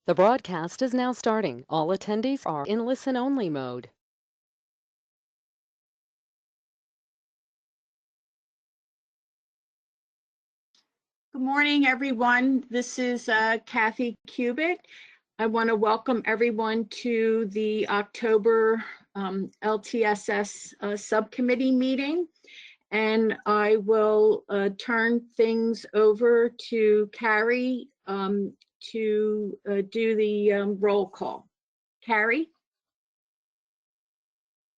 The broadcast is now starting. All attendees are in listen-only mode. Good morning, everyone. This is Kathy Cubitt. I want to welcome everyone to the October LTSS Subcommittee meeting. And I will turn things over to Carrie to do the roll call. Carrie?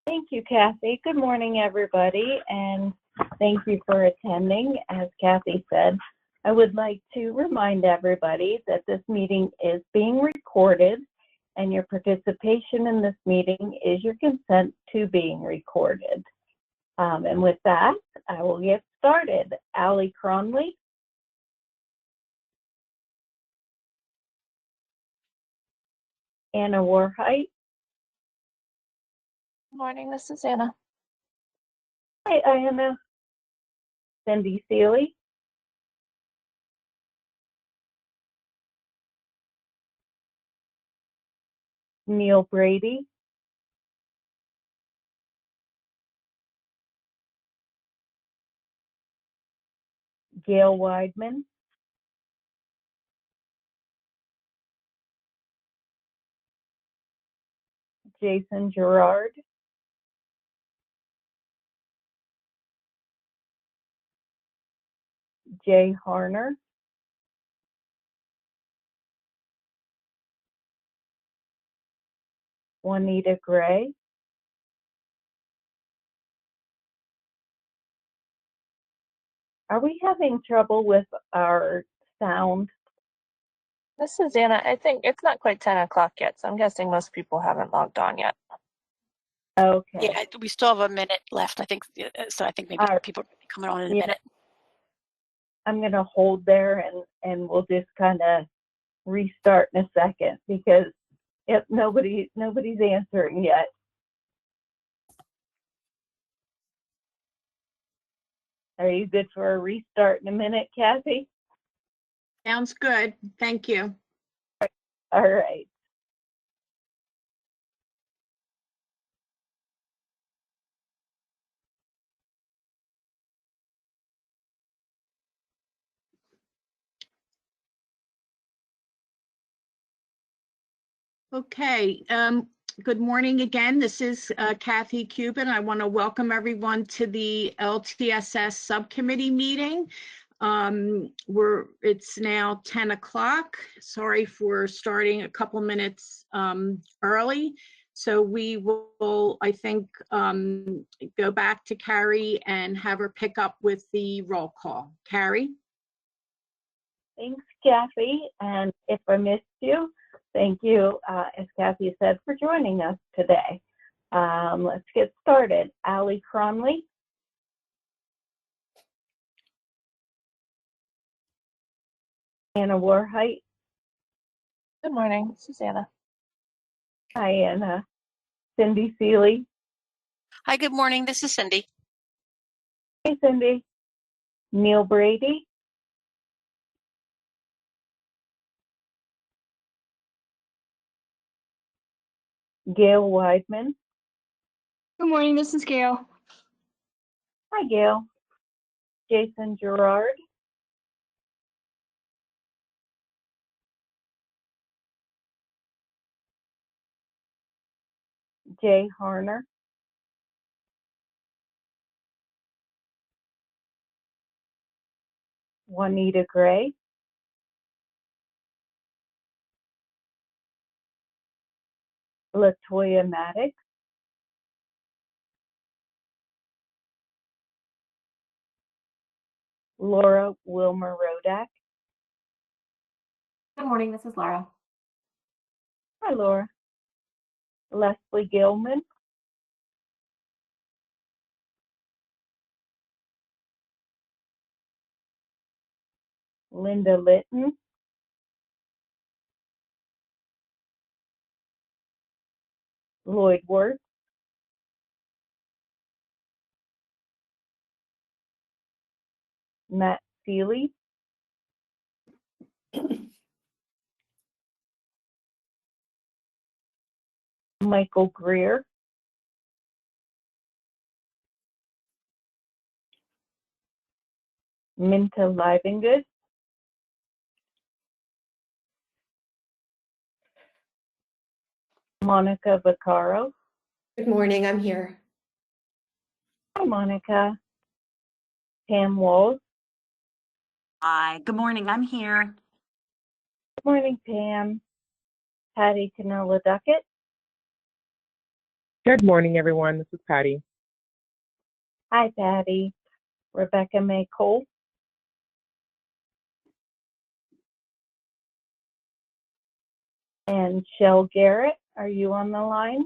Thank you, Kathy. Good morning, everybody, and thank you for attending. As Kathy said, I would like to remind everybody that this meeting is being recorded, and your participation in this meeting is your consent to being recorded. And with that, I will get started. Allie Cronley. Anna Warheit. Good morning, this is Anna. Hi, Anna. Cindy Seeley. Neil Brady. Gail Weidman. Jason Gerard. Jay Harner. Juanita Gray. Are we having trouble with our sound? This is Anna. I think it's not quite 10 o'clock yet, so I'm guessing most people haven't logged on yet. Okay. Yeah, we still have a minute left, I think. So I think maybe people are coming on in a minute. I'm going to hold there and we'll just kind of restart in a second because nobody's answering yet. Are you good for a restart in a minute, Kathy? Sounds good. Thank you. All right. Okay, good morning again. This is Kathy Cubitt. I want to welcome everyone to the LTSS Subcommittee meeting. It's now 10 o'clock. Sorry for starting a couple minutes early. So we will, I think, go back to Carrie and have her pick up with the roll call. Carrie? Thanks, Kathy. And if I missed you, thank you, as Kathy said, for joining us today. Let's get started. Allie Cronley. Anna Warheit. Good morning, this is Anna. Hi, Anna. Cindy Seeley. Hi, good morning. This is Cindy. Hey, Cindy. Neil Brady. Gail Weidman. Good morning, this is Gail. Hi, Gail. Jason Gerard. Jay Harner. Juanita Gray. Latoya Maddox. Laura Wilmer Rodak. Good morning, this is Laura. Hi, Laura. Leslie Gilman. Linda Litton. Lloyd Worth. Matt Seeley. Michael Greer, Minta Livengood, Monica Vaccaro. Good morning, I'm here. Hi, Monica. Pam Walls. Hi, good morning, I'm here. Good morning, Pam. Patty Canola Duckett. Good morning, everyone. This is Patty. Hi, Patty. Rebecca May Cole. And Shell Garrett, are you on the line?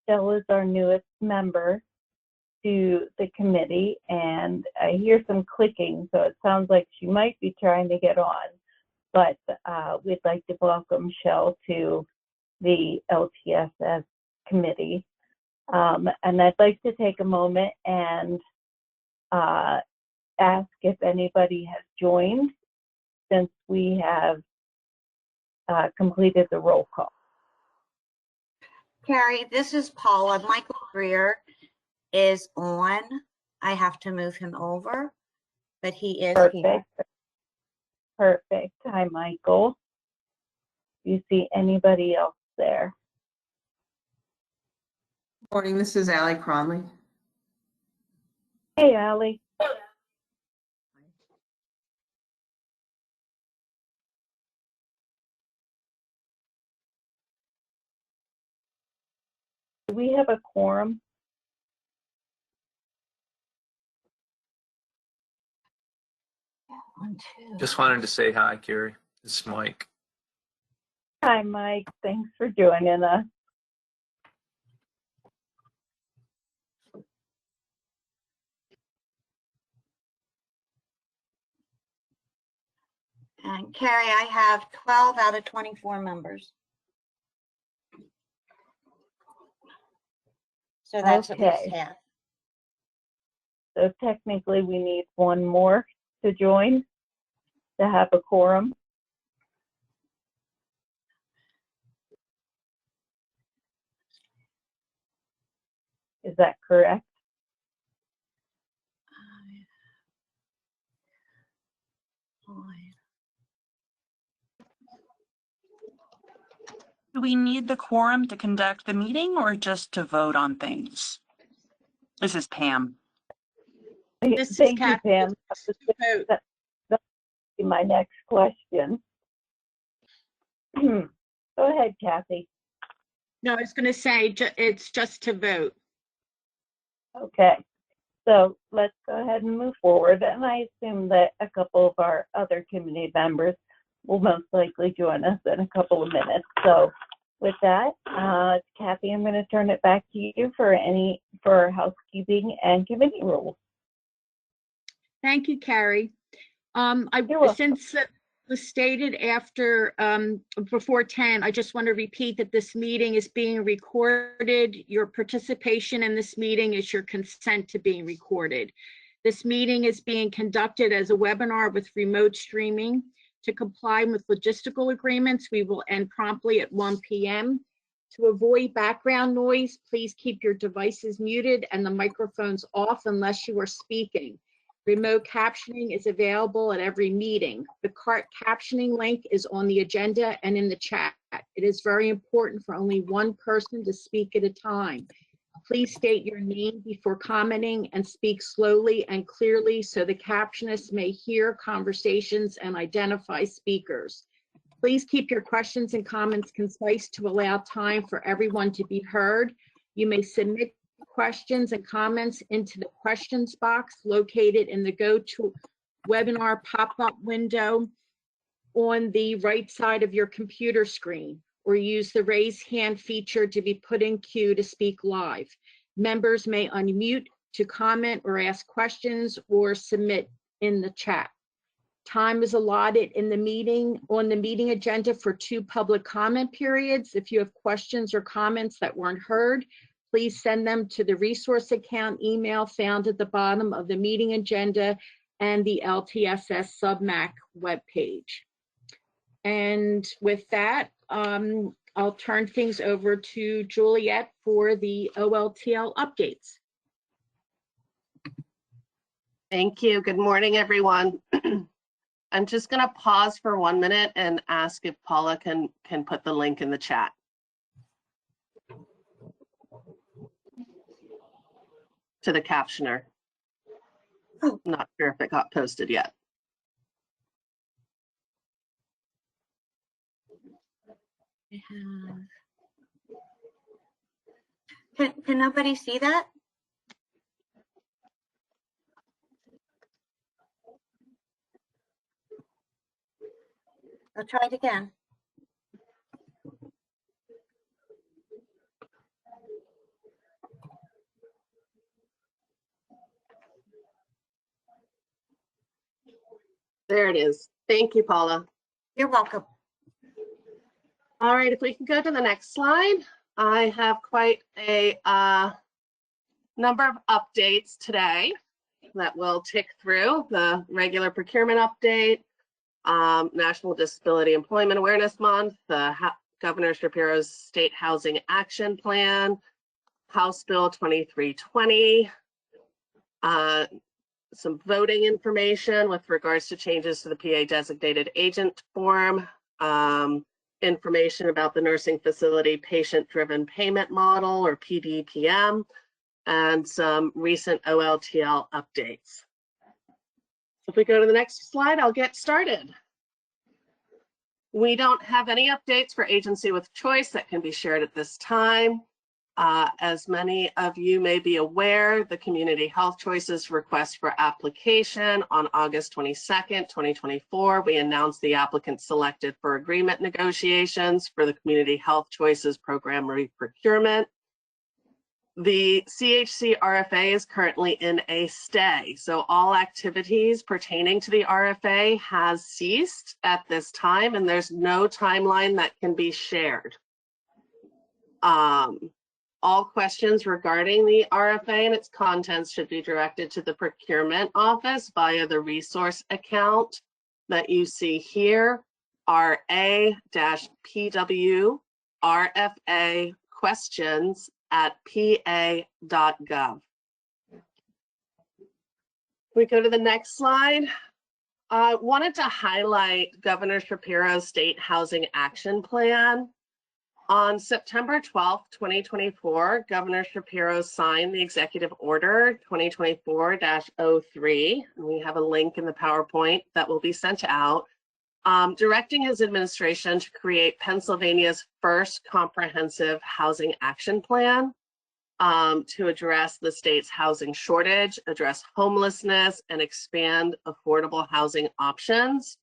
Shell is our newest member to the committee, and I hear some clicking, so it sounds like she might be trying to get on, but we'd like to welcome Shell to the LTSS committee. And I'd like to take a moment and ask if anybody has joined since we have completed the roll call. Carrie, this is Paula. Michael Greer is on. I have to move him over, but he is here. Perfect. Hi, Michael. Do you see anybody else there? Morning, this is Allie Cronley. Hey, Allie. Do we have a quorum? Just wanted to say hi, Carrie. This is Mike. Hi, Mike. Thanks for joining us. And Carrie, I have 12 out of 24 members. So that's Okay. at least half. So technically we need one more to join to have a quorum. Is that correct? Do we need the quorum to conduct the meeting or just to vote on things? This is Pam. This is Thank you, Kathy. Pam. That's my next question. Go ahead, Kathy. No, I was going to say it's just to vote. Okay, so let's go ahead and move forward. And I assume that a couple of our other committee members will most likely join us in a couple of minutes. So with that, Kathy, I'm going to turn it back to you for housekeeping and committee rules. Thank you, Carrie. Since it was stated before 10, I just want to repeat that this meeting is being recorded. Your participation in this meeting is your consent to being recorded. This meeting is being conducted as a webinar with remote streaming. To comply with logistical agreements, we will end promptly at 1 p.m. To avoid background noise, please keep your devices muted and the microphones off unless you are speaking. Remote captioning is available at every meeting. The CART captioning link is on the agenda and in the chat. It is very important for only one person to speak at a time. Please state your name before commenting and speak slowly and clearly so the captionists may hear conversations and identify speakers. Please keep your questions and comments concise to allow time for everyone to be heard. You may submit questions and comments into the questions box located in the GoToWebinar pop-up window on the right side of your computer screen, or use the raise hand feature to be put in queue to speak live. Members may unmute to comment or ask questions or submit in the chat. Time is allotted on the meeting agenda for 2 public comment periods. If you have questions or comments that weren't heard, please send them to the resource account email found at the bottom of the meeting agenda and the LTSS Submac webpage. And with that, I'll turn things over to Juliet for the OLTL updates. Thank you. Good morning, everyone. I'm just going to pause for 1 minute and ask if Paula can put the link in the chat. To the captioner. Not sure if it got posted yet. Can nobody see that? I'll try it again. There it is. Thank you, Paula. You're welcome. All right, if we can go to the next slide. I have quite a number of updates today that we'll tick through. The regular procurement update, National Disability Employment Awareness Month, the Governor Shapiro's State Housing Action Plan, House Bill 2320, some voting information with regards to changes to the PA designated agent form, information about the nursing facility patient-driven payment model, or PDPM, and some recent OLTL updates. If we go to the next slide, I'll get started. We don't have any updates for Agency with Choice that can be shared at this time. As many of you may be aware, the Community Health Choices request for application on August 22nd, 2024. We announced the applicant selected for agreement negotiations for the Community Health Choices program re-procurement. The CHC RFA is currently in a stay, so all activities pertaining to the RFA has ceased at this time, and there's no timeline that can be shared. All questions regarding the RFA and its contents should be directed to the procurement office via the resource account that you see here, RA-PW RFA questions at pa.gov. We go to the next slide. I wanted to highlight Governor Shapiro's State Housing Action Plan. On September 12th, 2024, Governor Shapiro signed the Executive Order 2024-03, and we have a link in the PowerPoint that will be sent out, directing his administration to create Pennsylvania's first comprehensive housing action plan to address the state's housing shortage, address homelessness, and expand affordable housing options.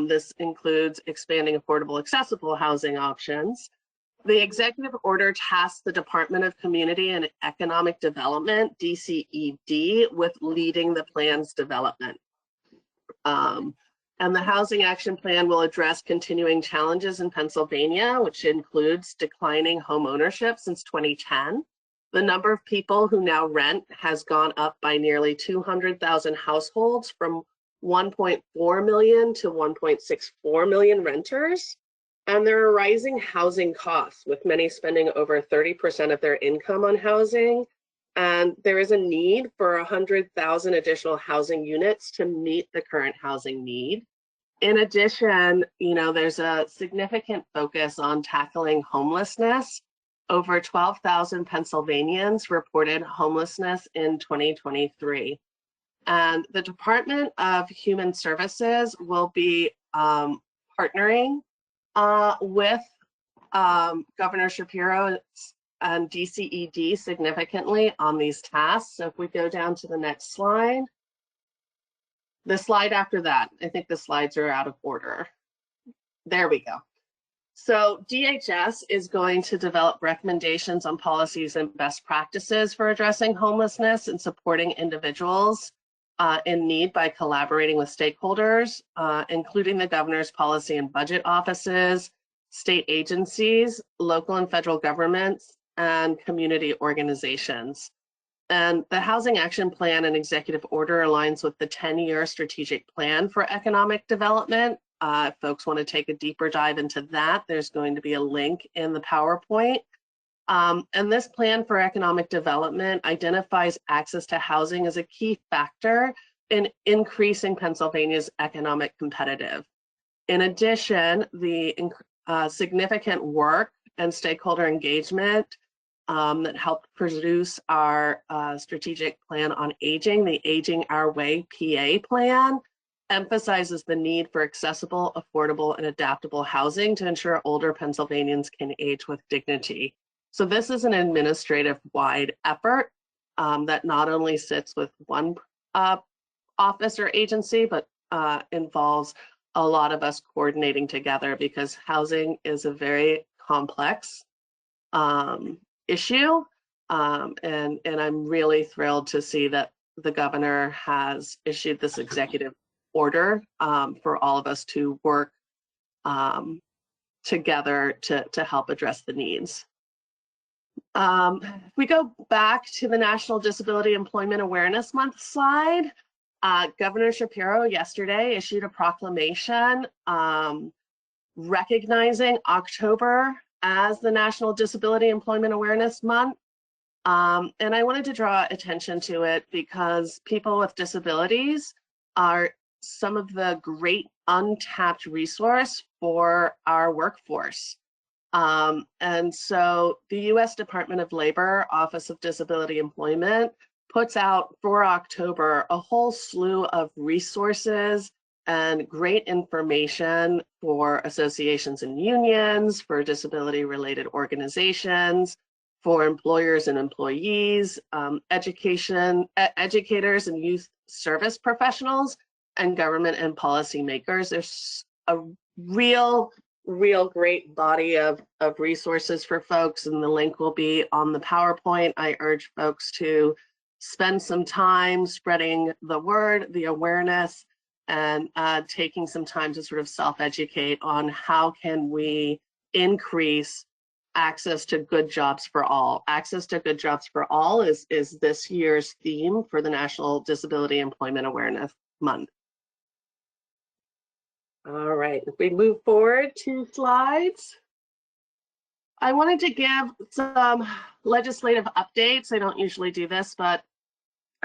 This includes expanding affordable, accessible housing options. The executive order tasks the Department of Community and Economic Development, DCED, with leading the plan's development. And the Housing Action Plan will address continuing challenges in Pennsylvania, which includes declining home ownership since 2010. The number of people who now rent has gone up by nearly 200,000 households, from 1.4 million to 1.64 million renters. And there are rising housing costs, with many spending over 30% of their income on housing. And there is a need for 100,000 additional housing units to meet the current housing need. In addition, there's a significant focus on tackling homelessness. Over 12,000 Pennsylvanians reported homelessness in 2023. And the Department of Human Services will be partnering with Governor Shapiro and DCED significantly on these tasks. So if we go down to the next slide, the slide after that, I think the slides are out of order. There we go. So DHS is going to develop recommendations on policies and best practices for addressing homelessness and supporting individuals in need by collaborating with stakeholders, including the governor's policy and budget offices, state agencies, local and federal governments, and community organizations. And the Housing Action Plan and Executive Order aligns with the 10-year strategic plan for economic development. If folks want to take a deeper dive into that, there's going to be a link in the PowerPoint. And this plan for economic development identifies access to housing as a key factor in increasing Pennsylvania's economic competitive. In addition, the significant work and stakeholder engagement that helped produce our strategic plan on aging, the Aging Our Way PA plan, emphasizes the need for accessible, affordable, and adaptable housing to ensure older Pennsylvanians can age with dignity. So this is an administrative-wide effort that not only sits with one office or agency, but involves a lot of us coordinating together, because housing is a very complex issue. And I'm really thrilled to see that the governor has issued this executive order for all of us to work together to help address the needs. If we go back to the National Disability Employment Awareness Month slide, Governor Shapiro yesterday issued a proclamation recognizing October as the National Disability Employment Awareness Month. And I wanted to draw attention to it because people with disabilities are some of the great untapped resource for our workforce. And so the U.S. Department of Labor Office of Disability Employment puts out for October a whole slew of resources and great information for associations and unions, for disability-related organizations, for employers and employees, educators and youth service professionals, and government and policymakers. There's a real great body of resources for folks, and the link will be on the PowerPoint. I urge folks to spend some time spreading the word, the awareness, and taking some time to sort of self-educate on how can we increase access to good jobs for all. Access to good jobs for all is this year's theme for the National Disability Employment Awareness Month. All right, if we move forward 2 slides. I wanted to give some legislative updates. I don't usually do this, but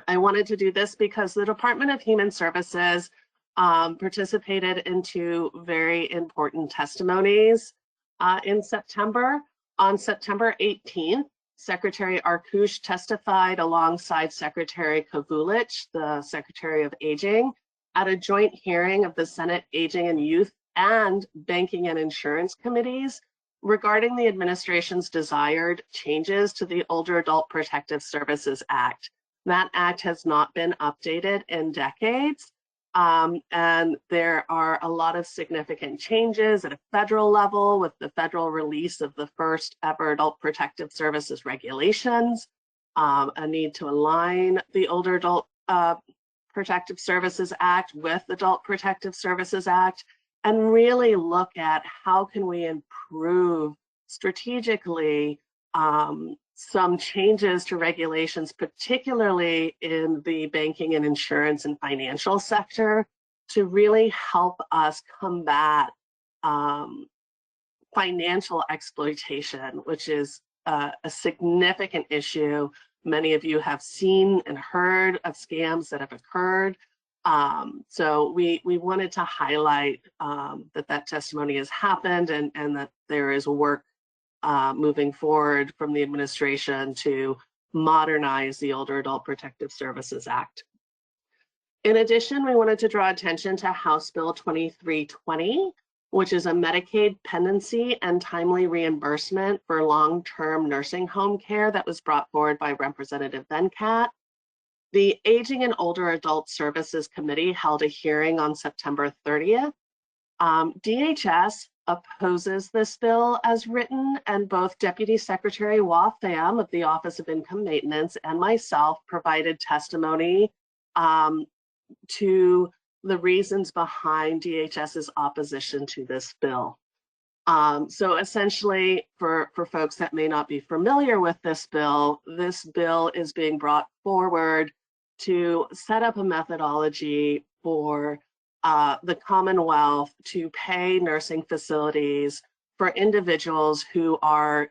I wanted to do this because the Department of Human Services participated in 2 very important testimonies in September. On September 18th, Secretary Arkush testified alongside Secretary Kovulich, the Secretary of Aging, at a joint hearing of the Senate Aging and Youth and Banking and Insurance Committees regarding the administration's desired changes to the Older Adult Protective Services Act. That act has not been updated in decades, and there are a lot of significant changes at a federal level with the federal release of the first ever Adult Protective Services regulations, a need to align the Older Adult Protective Services Act with Adult Protective Services Act, and really look at how can we improve strategically some changes to regulations, particularly in the banking and insurance and financial sector, to really help us combat financial exploitation, which is a significant issue. Many of you have seen and heard of scams that have occurred. So we wanted to highlight that testimony has happened, and that there is work moving forward from the administration to modernize the Older Adult Protective Services Act. In addition, we wanted to draw attention to House Bill 2320, which is a Medicaid pendency and timely reimbursement for long-term nursing home care that was brought forward by Representative Venkat. The Aging and Older Adult Services Committee held a hearing on September 30th. DHS opposes this bill as written, and both Deputy Secretary Wah Pham of the Office of Income Maintenance and myself provided testimony to the reasons behind DHS's opposition to this bill. So essentially, for folks that may not be familiar with this bill is being brought forward to set up a methodology for the Commonwealth to pay nursing facilities for individuals who are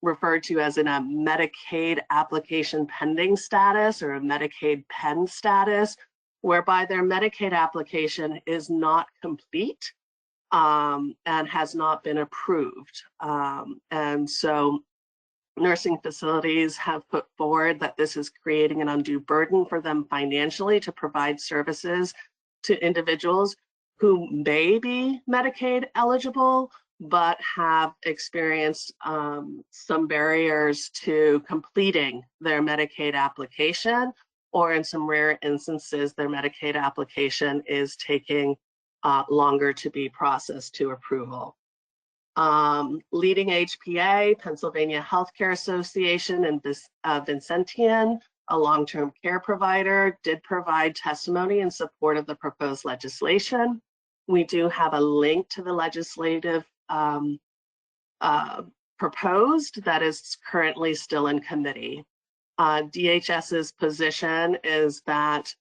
referred to as in a Medicaid application pending status or a Medicaid pen status, whereby their Medicaid application is not complete and has not been approved. And so nursing facilities have put forward that this is creating an undue burden for them financially to provide services to individuals who may be Medicaid eligible, but have experienced some barriers to completing their Medicaid application, or in some rare instances, their Medicaid application is taking longer to be processed to approval. Leading HPA, Pennsylvania Healthcare Association, and Vincentian, a long-term care provider, did provide testimony in support of the proposed legislation. We do have a link to the legislative proposed that is currently still in committee. DHS's position is that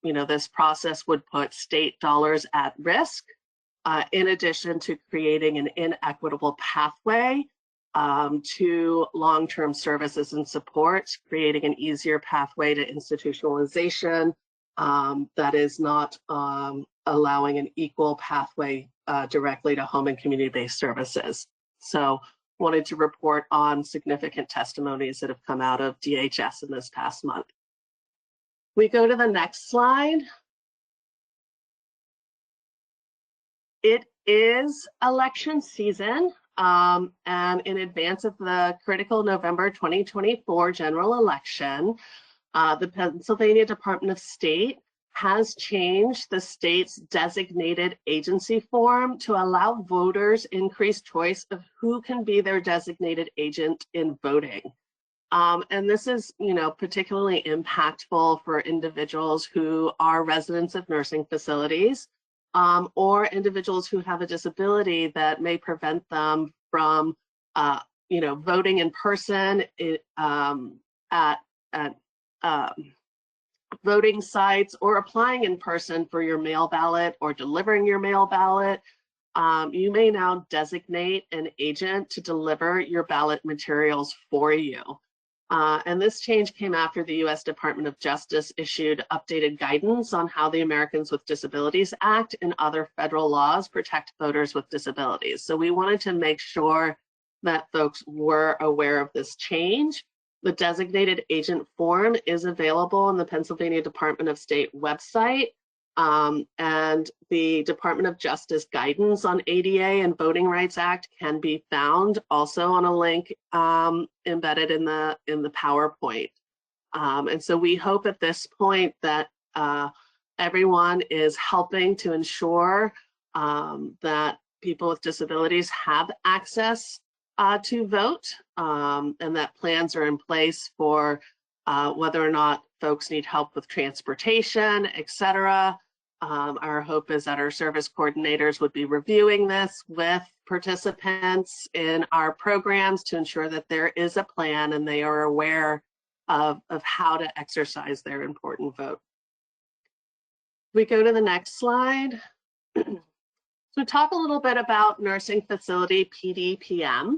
this process would put state dollars at risk, in addition to creating an inequitable pathway to long-term services and supports, creating an easier pathway to institutionalization that is not allowing an equal pathway directly to home and community-based services. So wanted to report on significant testimonies that have come out of DHS in this past month. We go to the next slide. It is election season, and in advance of the critical November 2024 general election, the Pennsylvania Department of State has changed the state's designated agency form to allow voters increased choice of who can be their designated agent in voting. And this is, particularly impactful for individuals who are residents of nursing facilities, or individuals who have a disability that may prevent them from, voting in person at voting sites, or applying in person for your mail ballot or delivering your mail ballot. You may now designate an agent to deliver your ballot materials for you. And this change came after the U.S. Department of Justice issued updated guidance on how the Americans with Disabilities Act and other federal laws protect voters with disabilities. So we wanted to make sure that folks were aware of this change. The designated agent form is available on the Pennsylvania Department of State website, and the Department of Justice guidance on ADA and Voting Rights Act can be found also on a link embedded in the PowerPoint. And so we hope at this point that everyone is helping to ensure that people with disabilities have access to vote, and that plans are in place for whether or not folks need help with transportation, et cetera. Our hope is that our service coordinators would be reviewing this with participants in our programs to ensure that there is a plan and they are aware of how to exercise their important vote. We go to the next slide. So talk a little bit about nursing facility PDPM.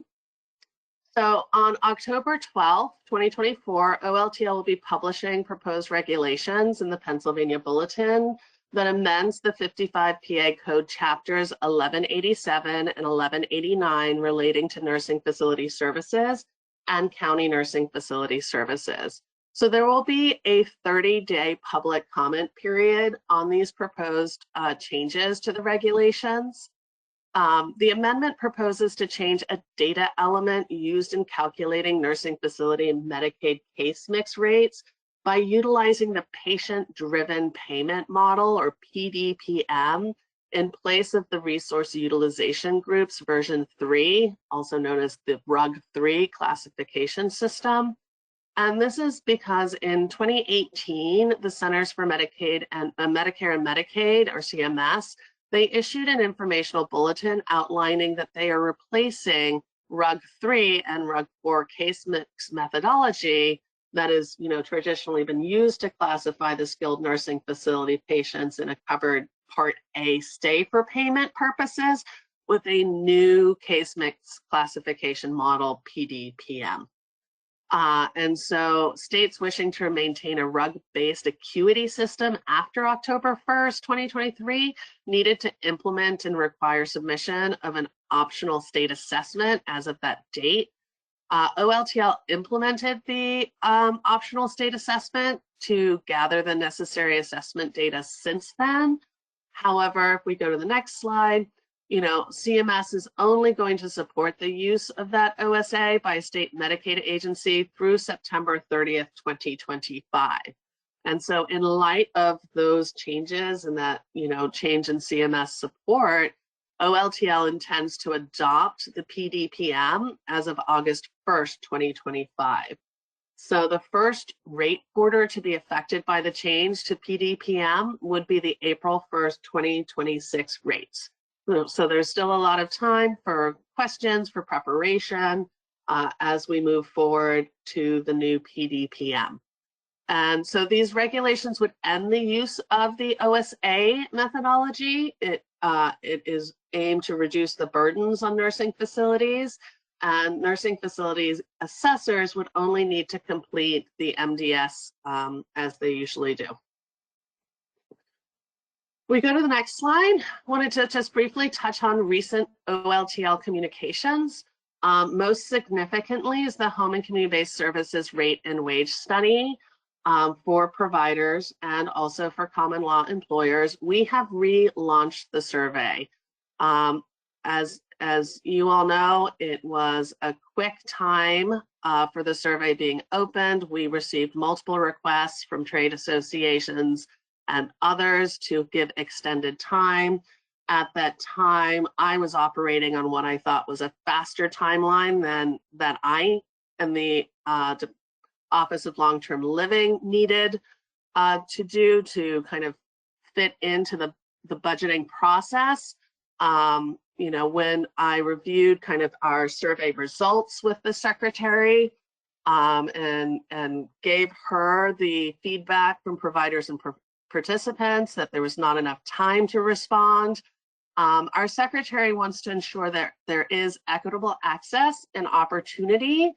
So on October 12th, 2024, OLTL will be publishing proposed regulations in the Pennsylvania Bulletin that amends the 55 PA Code chapters 1187 and 1189 relating to nursing facility services and county nursing facility services. So there will be a 30-day public comment period on these proposed changes to the regulations. The amendment proposes to change a data element used in calculating nursing facility and Medicaid case mix rates by utilizing the patient-driven payment model, or PDPM, in place of the Resource Utilization Group's version 3, also known as the RUG 3 classification system. And this is because in 2018, the Centers for Medicare and Medicaid, or CMS, they issued an informational bulletin outlining that they are replacing RUG 3 and RUG 4 case mix methodology that is, traditionally been used to classify the skilled nursing facility patients in a covered Part A stay for payment purposes with a new case mix classification model, PDPM. And so states wishing to maintain a RUG-based acuity system after October 1st, 2023, needed to implement and require submission of an optional state assessment as of that date. OLTL implemented the optional state assessment to gather the necessary assessment data since then. However, if we go to the next slide, CMS is only going to support the use of that OSA by a state Medicaid agency through September 30th, 2025. And so in light of those changes and that, change in CMS support, OLTL intends to adopt the PDPM as of August 1st, 2025. So the first rate quarter to be affected by the change to PDPM would be the April 1st, 2026 rates. So there's still a lot of time for questions, for preparation, as we move forward to the new PDPM. And so these regulations would end the use of the OSA methodology. It is aimed to reduce the burdens on nursing facilities, and nursing facilities assessors would only need to complete the MDS as they usually do. We go to the next slide. Wanted to just briefly touch on recent OLTL communications. Most significantly is the Home and Community-Based Services Rate and Wage Study for providers and also for common law employers. We have relaunched the survey. As you all know, it was a quick time for the survey being opened. We received multiple requests from trade associations and others to give extended time. At that time, I was operating on what I thought was a faster timeline than that I and the Office of Long-Term Living needed to do to kind of fit into the budgeting process. When I reviewed kind of our survey results with the secretary and gave her the feedback from providers and participants that there was not enough time to respond. Our secretary wants to ensure that there is equitable access and opportunity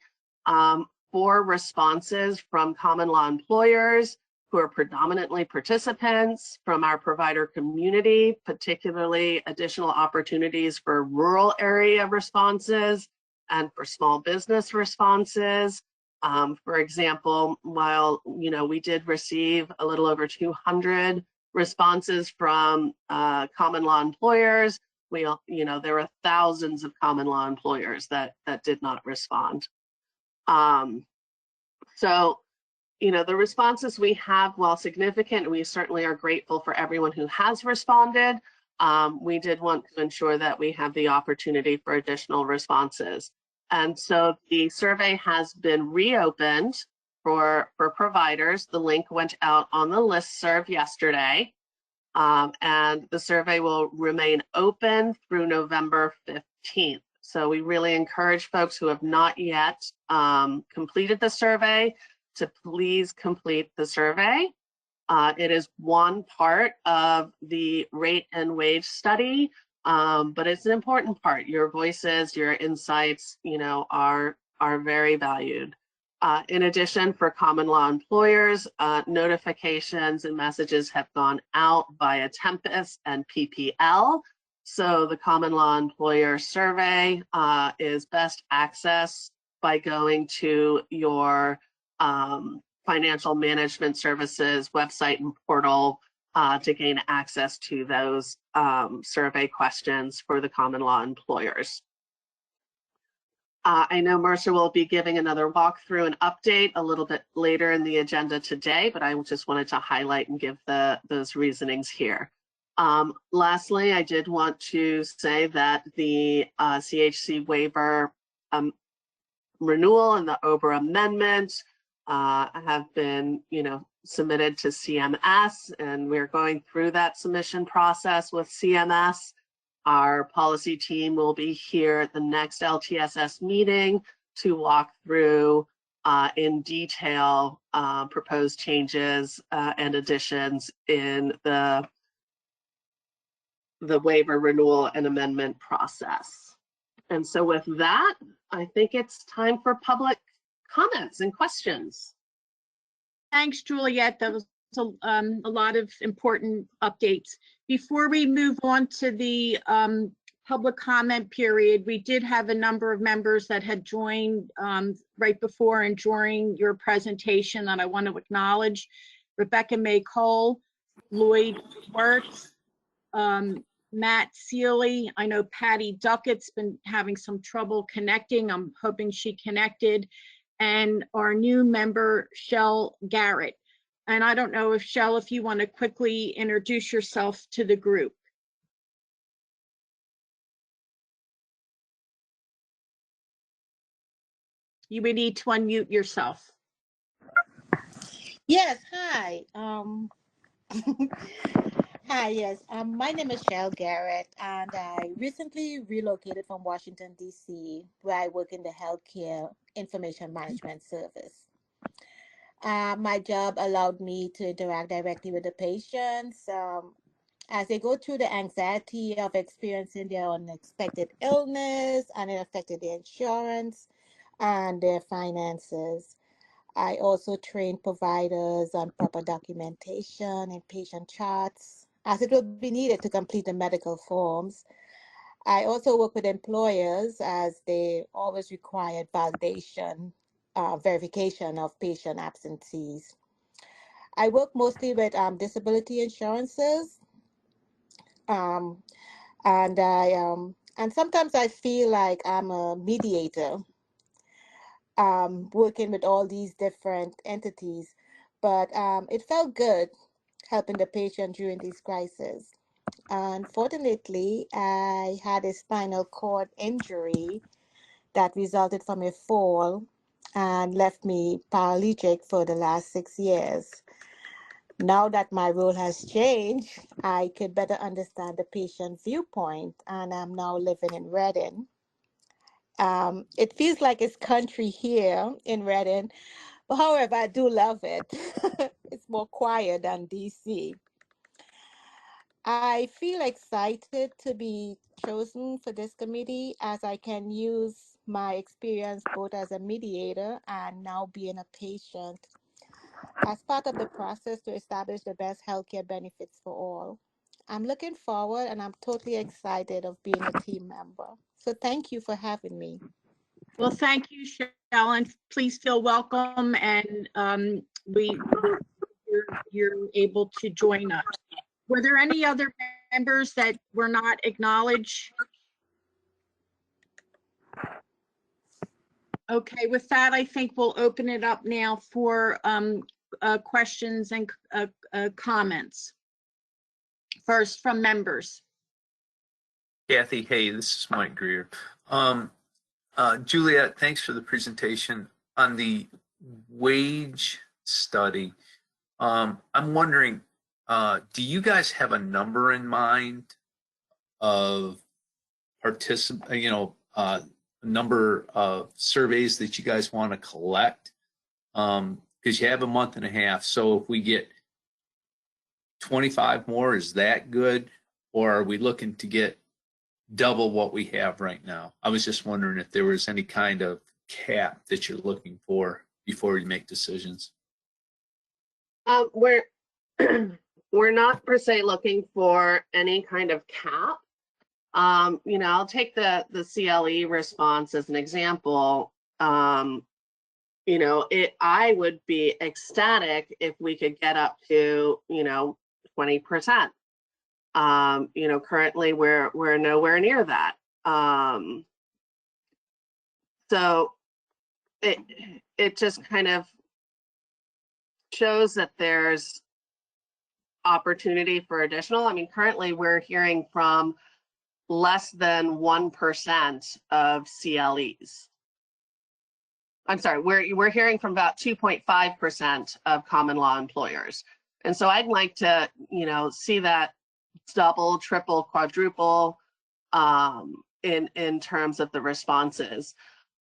for responses from common law employers who are predominantly participants, from our provider community, particularly additional opportunities for rural area responses and for small business responses. For example, while we did receive a little over 200 responses from common law employers, there were thousands of common law employers that did not respond. The responses we have, while significant, we certainly are grateful for everyone who has responded. We did want to ensure that we have the opportunity for additional responses. And so the survey has been reopened for providers. The link went out on the listserv yesterday, and the survey will remain open through November 15th. So we really encourage folks who have not yet completed the survey to please complete the survey. It is one part of the rate and wage study, but it's an important part. Your voices, your insights, are very valued. In addition, for common law employers, notifications and messages have gone out via Tempest and PPL. So the common law employer survey is best accessed by going to your financial management services website and portal to gain access to those survey questions for the common law employers. I know Mercer will be giving another walkthrough and update a little bit later in the agenda today, but I just wanted to highlight and give those reasonings here. Lastly, I did want to say that the CHC waiver renewal and the OBRA amendment have been, submitted to CMS, and we're going through that submission process with CMS. Our policy team will be here at the next LTSS meeting to walk through in detail proposed changes and additions in the waiver renewal and amendment process. And so with that, I think it's time for public comments and questions. Thanks, Juliet. That was a lot of important updates. Before we move on to the public comment period, we did have a number of members that had joined right before and during your presentation that I want to acknowledge. Rebecca May Cole, Lloyd Wertz, Matt Seeley. I know Patty Duckett's been having some trouble connecting. I'm hoping she connected. And our new member, Shell Garrett. And I don't know if Shell, if you want to quickly introduce yourself to the group. You would need to unmute yourself. Yes, hi. Hi, yes. My name is Shell Garrett, and I recently relocated from Washington, D.C., where I work in the Healthcare Information Management Service. My job allowed me to interact directly with the patients as they go through the anxiety of experiencing their unexpected illness, and it affected their insurance and their finances. I also train providers on proper documentation and patient charts, as it will be needed to complete the medical forms. I also work with employers as they always require validation, verification of patient absentees. I work mostly with disability insurances, and sometimes I feel like I'm a mediator, working with all these different entities, but it felt good helping the patient during these crises. Unfortunately, I had a spinal cord injury that resulted from a fall and left me paraplegic for the last 6 years. Now that my role has changed, I could better understand the patient viewpoint, and I'm now living in Reading. It feels like it's country here in Reading, but however, I do love it. It's more quiet than DC. I feel excited to be chosen for this committee, as I can use my experience both as a mediator and now being a patient as part of the process to establish the best healthcare benefits for all. I'm looking forward, and I'm totally excited of being a team member. So thank you for having me. Well, thank you, Shell, and please feel welcome, and you're able to join us. Were there any other members that were not acknowledged? Okay, with that, I think we'll open it up now for questions and comments. First, from members. Kathy, hey, this is Mike Greer. Juliet, thanks for the presentation. On the wage study, I'm wondering, do you guys have a number in mind of number of surveys that you guys want to collect? Because you have a month and a half. So if we get 25 more, is that good? Or are we looking to get double what we have right now? I was just wondering if there was any kind of cap that you're looking for before you make decisions. We're not per se looking for any kind of cap. I'll take the CLE response as an example. I would be ecstatic if we could get up to 20%. Currently we're nowhere near that. So it just kind of shows that there's opportunity for additional. I mean, currently we're hearing from less than 1% of CLEs. I'm sorry, we're hearing from about 2.5% of common law employers. And so I'd like to, see that double, triple, quadruple in terms of the responses.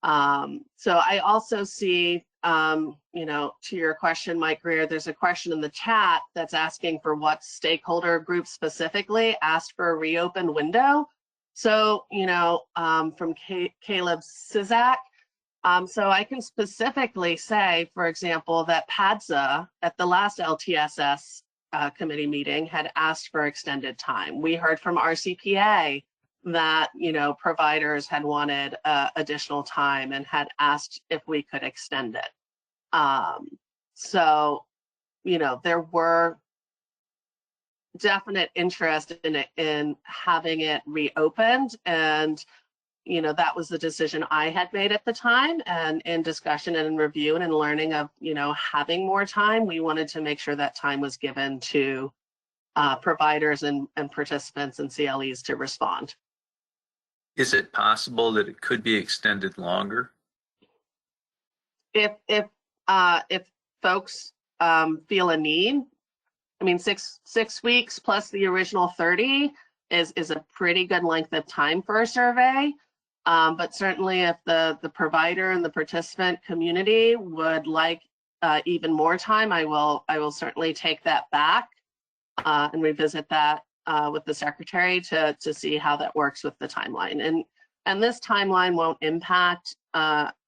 So I also see, to your question, Mike Greer, there's a question in the chat that's asking for what stakeholder group specifically asked for a reopened window. So, from Caleb Sizak, so I can specifically say, for example, that PADSA at the last LTSS committee meeting had asked for extended time. We heard from RCPA that, providers had wanted additional time and had asked if we could extend it. So, there were definite interest in having it reopened, and that was the decision I had made at the time. And in discussion and in review and in learning of, having more time, we wanted to make sure that time was given to providers and participants and CLEs to respond. Is it possible that it could be extended longer? If folks feel a need, I mean, six weeks plus the original 30 is a pretty good length of time for a survey. But certainly if the provider and the participant community would like even more time, I will certainly take that back and revisit that with the secretary to see how that works with the timeline. And this timeline won't impact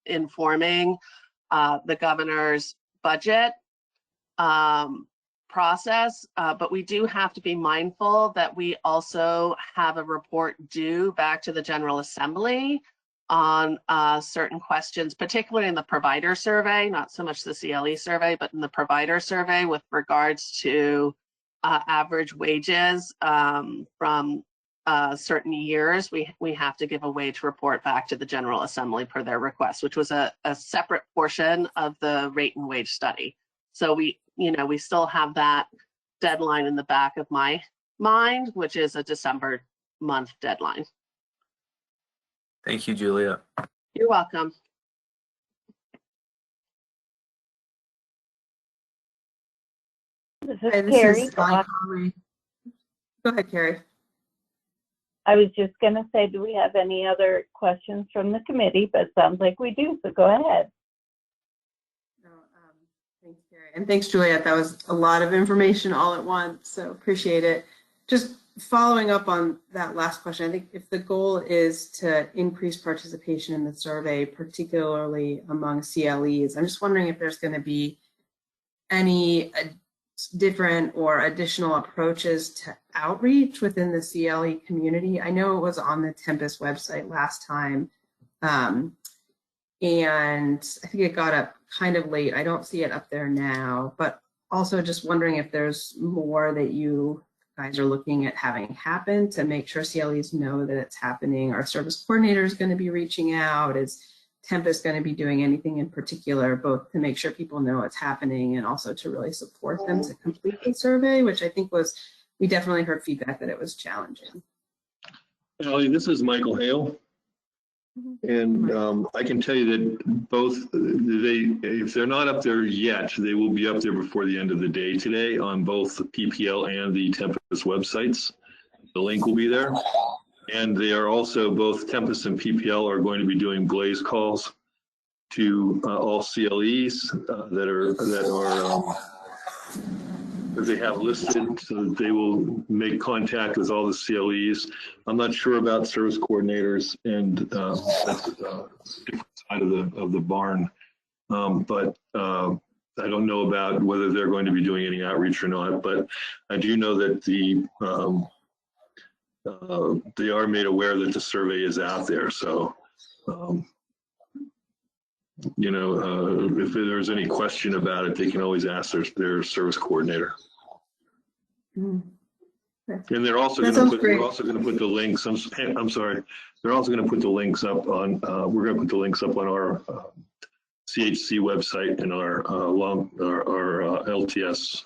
informing the governor's budget process, but we do have to be mindful that we also have a report due back to the General Assembly on certain questions, particularly in the provider survey, not so much the CLE survey, but in the provider survey with regards to average wages from certain years. We have to give a wage report back to the General Assembly per their request, which was a separate portion of the rate and wage study. So we still have that deadline in the back of my mind, which is a December month deadline. Thank you, Julia. You're welcome. This is Hi, Carrie. Go ahead, Carrie. I was just going to say, do we have any other questions from the committee? But it sounds like we do, so go ahead. Thanks, Carrie. And thanks, Juliet. That was a lot of information all at once, so appreciate it. Just following up on that last question, I think if the goal is to increase participation in the survey, particularly among CLEs, I'm just wondering if there's going to be any different or additional approaches to outreach within the CLE community. I know it was on the Tempest website last time, and I think it got up kind of late. I don't see it up there now, but also just wondering if there's more that you guys are looking at having happen to make sure CLEs know that it's happening. Our service coordinator is going to be reaching out. Is Tempest going to be doing anything in particular, both to make sure people know it's happening and also to really support them to complete the survey, which I think we definitely heard feedback that it was challenging. Allie, this is Michael Hale. And I can tell you that both, if they're not up there yet, they will be up there before the end of the day today on both the PPL and the Tempest websites. The link will be there. And they are also, both Tempest and PPL are going to be doing blaze calls to all CLEs that they have listed, so that they will make contact with all the CLEs. I'm not sure about service coordinators, and that's a different side of the barn. But I don't know about whether they're going to be doing any outreach or not. But I do know that they are made aware that the survey is out there. So, if there's any question about it, they can always ask their service coordinator. And they're also going to put the links. I'm sorry. They're also going to put the links up on. We're going to put the links up on our CHC website and our LTS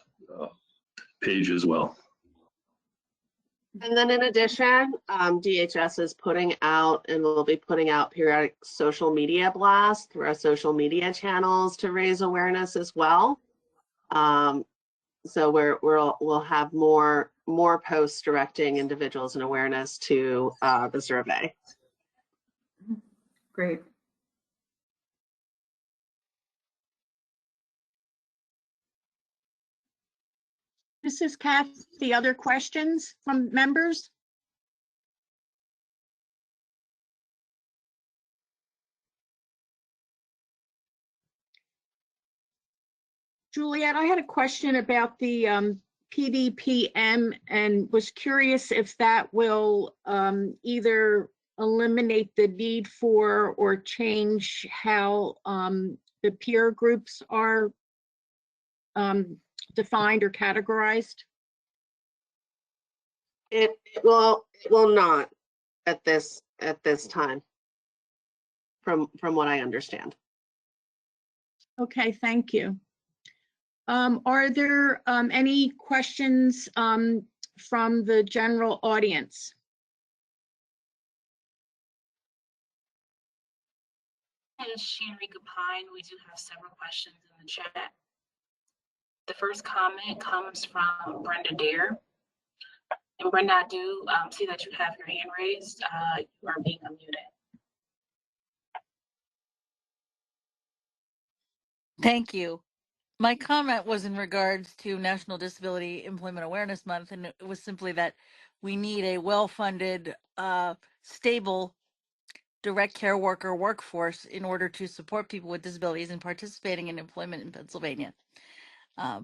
page as well. And then in addition, DHS is putting out and will be putting out periodic social media blasts through our social media channels to raise awareness as well. So we'll have more posts directing individuals and awareness to the survey. Great. This is Kathy. Other questions from members? Juliet, I had a question about the PDPM and was curious if that will either eliminate the need for or change how the peer groups are defined or categorized. It will not at this time, from what I understand. Okay, thank you. Are there any questions from the general audience? And Shanrika Pine, we do have several questions in the chat. The first comment comes from Brenda Dare. And Brenda, I do see that you have your hand raised. You are being unmuted. Thank you. My comment was in regards to National Disability Employment Awareness Month, and it was simply that we need a well-funded, stable direct care worker workforce in order to support people with disabilities in participating in employment in Pennsylvania.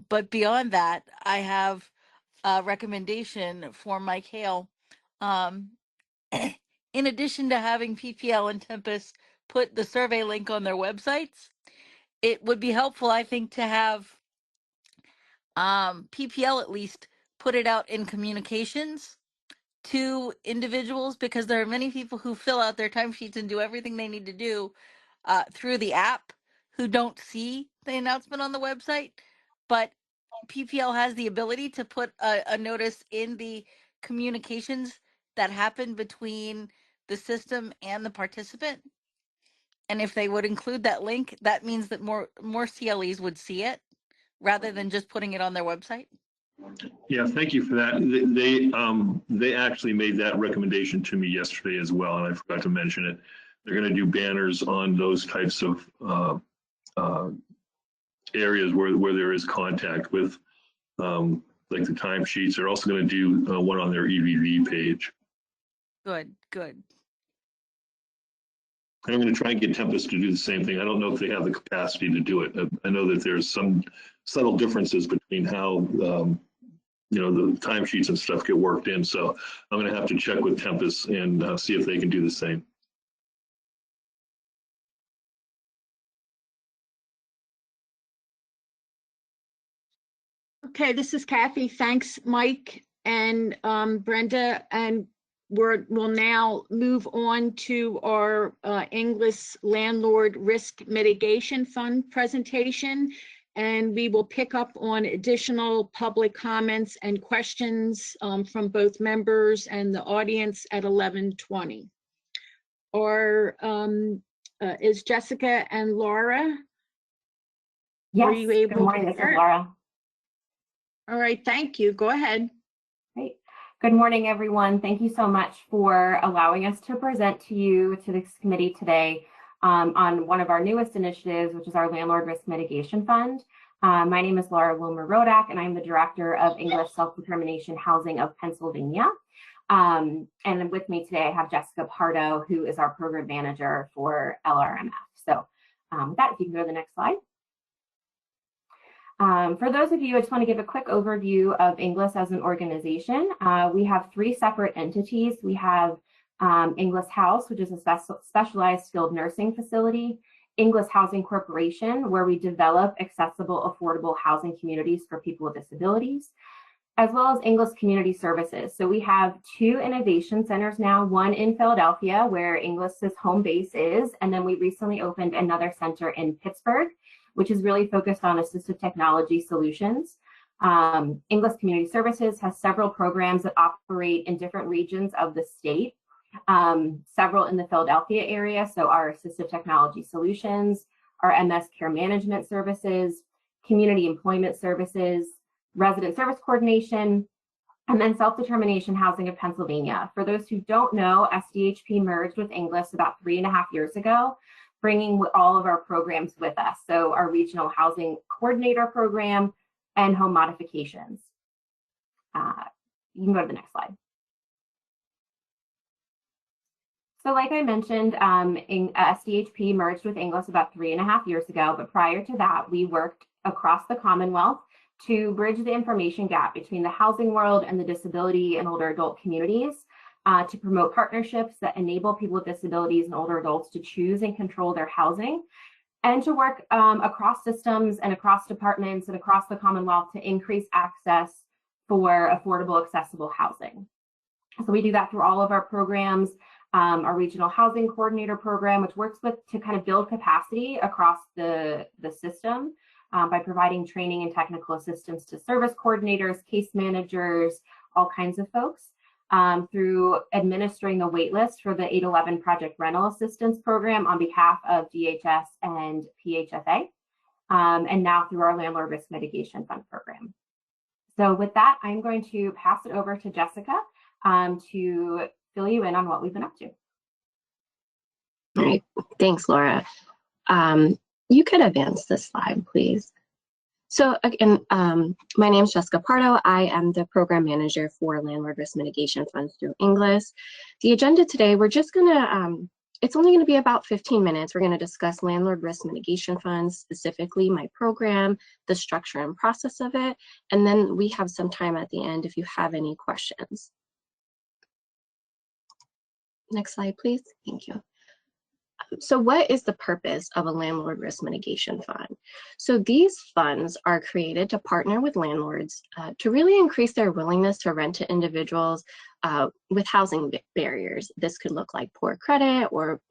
But beyond that, I have a recommendation for Mike Hale. In addition to having PPL and Tempest put the survey link on their websites, it would be helpful, I think, to have PPL at least put it out in communications to individuals, because there are many people who fill out their timesheets and do everything they need to do through the app who don't see the announcement on the website. But PPL has the ability to put a notice in the communications that happen between the system and the participant. And if they would include that link, that means that more CLEs would see it rather than just putting it on their website. Yeah, thank you for that. They actually made that recommendation to me yesterday as well, and I forgot to mention it. They're going to do banners on those types of areas where there is contact with, like the timesheets. They're also going to do one on their EVV page. Good, good. And I'm going to try and get Tempest to do the same thing. I don't know if they have the capacity to do it. I know that there's some subtle differences between how the timesheets and stuff get worked in. So I'm going to have to check with Tempest and see if they can do the same. Okay, this is Kathy. Thanks, Mike and Brenda. And we'll now move on to our English Landlord Risk Mitigation Fund presentation. And we will pick up on additional public comments and questions from both members and the audience at 11:20. Is Jessica and Laura? Yes, are you able good morning, to this is Laura. All right, thank you. Go ahead. Great. Good morning, everyone. Thank you so much for allowing us to present to you, to this committee today, on one of our newest initiatives, which is our Landlord Risk Mitigation Fund. My name is Laura Wilmer-Rodak, and I'm the Director of English Self-Determination Housing of Pennsylvania. And with me today, I have Jessica Pardo, who is our Program Manager for LRMF. So with that, if you can go to the next slide. For those of you, I just want to give a quick overview of Inglis as an organization. We have 3 separate entities. We have Inglis House, which is a specialized skilled nursing facility, Inglis Housing Corporation, where we develop accessible, affordable housing communities for people with disabilities, as well as Inglis Community Services. So we have 2 innovation centers now, one in Philadelphia, where Inglis's home base is, and then we recently opened another center in Pittsburgh, which is really focused on assistive technology solutions. Inglis Community Services has several programs that operate in different regions of the state, several in the Philadelphia area, so our Assistive Technology Solutions, our MS Care Management Services, Community Employment Services, Resident Service Coordination, and then Self-Determination Housing of Pennsylvania. For those who don't know, SDHP merged with Inglis about 3.5 years ago, bringing all of our programs with us. So our Regional Housing Coordinator Program and Home Modifications. You can go to the next slide. So like I mentioned, SDHP merged with Inglis about 3.5 years ago, but prior to that, we worked across the Commonwealth to bridge the information gap between the housing world and the disability and older adult communities, to promote partnerships that enable people with disabilities and older adults to choose and control their housing, and to work across systems and across departments and across the Commonwealth to increase access for affordable, accessible housing. So we do that through all of our programs, our Regional Housing Coordinator Program, which works to kind of build capacity across the system, by providing training and technical assistance to service coordinators, case managers, all kinds of folks, through administering the waitlist for the 811 Project Rental Assistance Program on behalf of DHS and PHFA, and now through our Landlord Risk Mitigation Fund program. So with that, I'm going to pass it over to Jessica to fill you in on what we've been up to. All right, thanks, Laura. You could advance this slide, please. So again, my name is Jessica Pardo. I am the program manager for Landlord Risk Mitigation Funds through Inglis. The agenda today, we're just gonna, it's only gonna be about 15 minutes. We're gonna discuss Landlord Risk Mitigation Funds, specifically my program, the structure and process of it, and then we have some time at the end if you have any questions. Next slide, please. Thank you. So what is the purpose of a landlord risk mitigation fund? So these funds are created to partner with landlords to really increase their willingness to rent to individuals with housing barriers. This could look like poor credit or,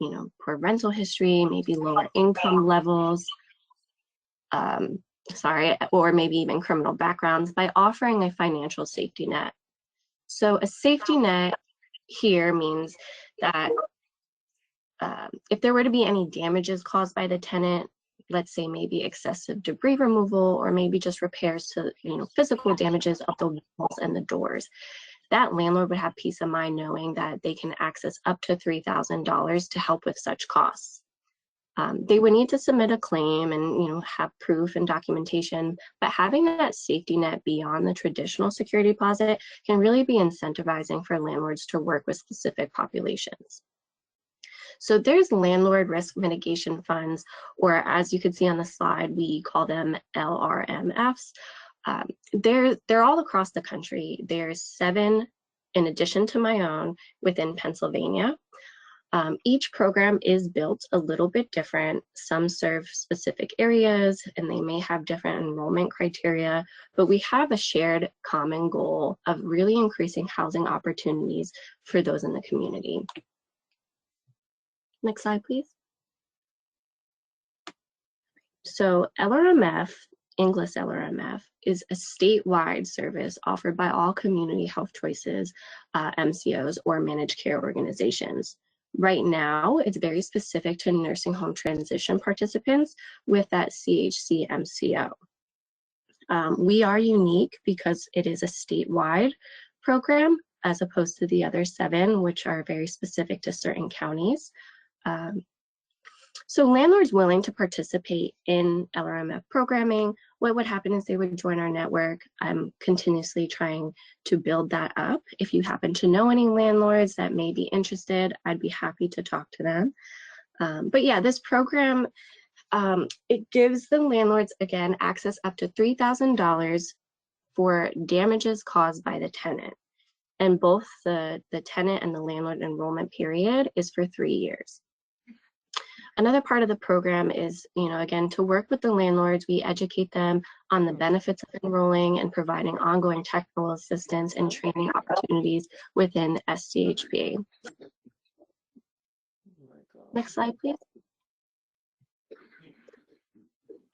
poor rental history, maybe lower income levels, or maybe even criminal backgrounds, by offering a financial safety net. So a safety net here means that if there were to be any damages caused by the tenant, let's say maybe excessive debris removal or maybe just repairs to physical damages of the walls and the doors, that landlord would have peace of mind knowing that they can access up to $3,000 to help with such costs. They would need to submit a claim and have proof and documentation, but having that safety net beyond the traditional security deposit can really be incentivizing for landlords to work with specific populations. So there's landlord risk mitigation funds, or as you can see on the slide, we call them LRMFs. They're all across the country. There's 7 in addition to my own within Pennsylvania. Each program is built a little bit different. Some serve specific areas and they may have different enrollment criteria, but we have a shared common goal of really increasing housing opportunities for those in the community. Next slide, please. So LRMF, Inglis LRMF, is a statewide service offered by all community health choices, MCOs, or managed care organizations. Right now, it's very specific to nursing home transition participants with that CHC MCO. We are unique because it is a statewide program as opposed to the other 7, which are very specific to certain counties. So landlords willing to participate in LRMF programming, what would happen is they would join our network. I'm continuously trying to build that up. If you happen to know any landlords that may be interested, I'd be happy to talk to them. But yeah, this program, it gives the landlords, again, access up to $3,000 for damages caused by the tenant. And both the tenant and the landlord enrollment period is for 3 years. Another part of the program is, again, to work with the landlords, we educate them on the benefits of enrolling and providing ongoing technical assistance and training opportunities within SDHP. Next slide, please.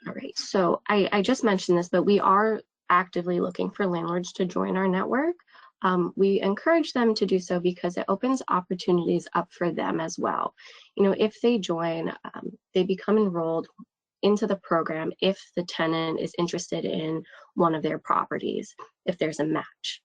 All right, so I just mentioned this, but we are actively looking for landlords to join our network, we encourage them to do so because it opens opportunities up for them as well. You know, if they join, they become enrolled into the program if the tenant is interested in one of their properties, if there's a match.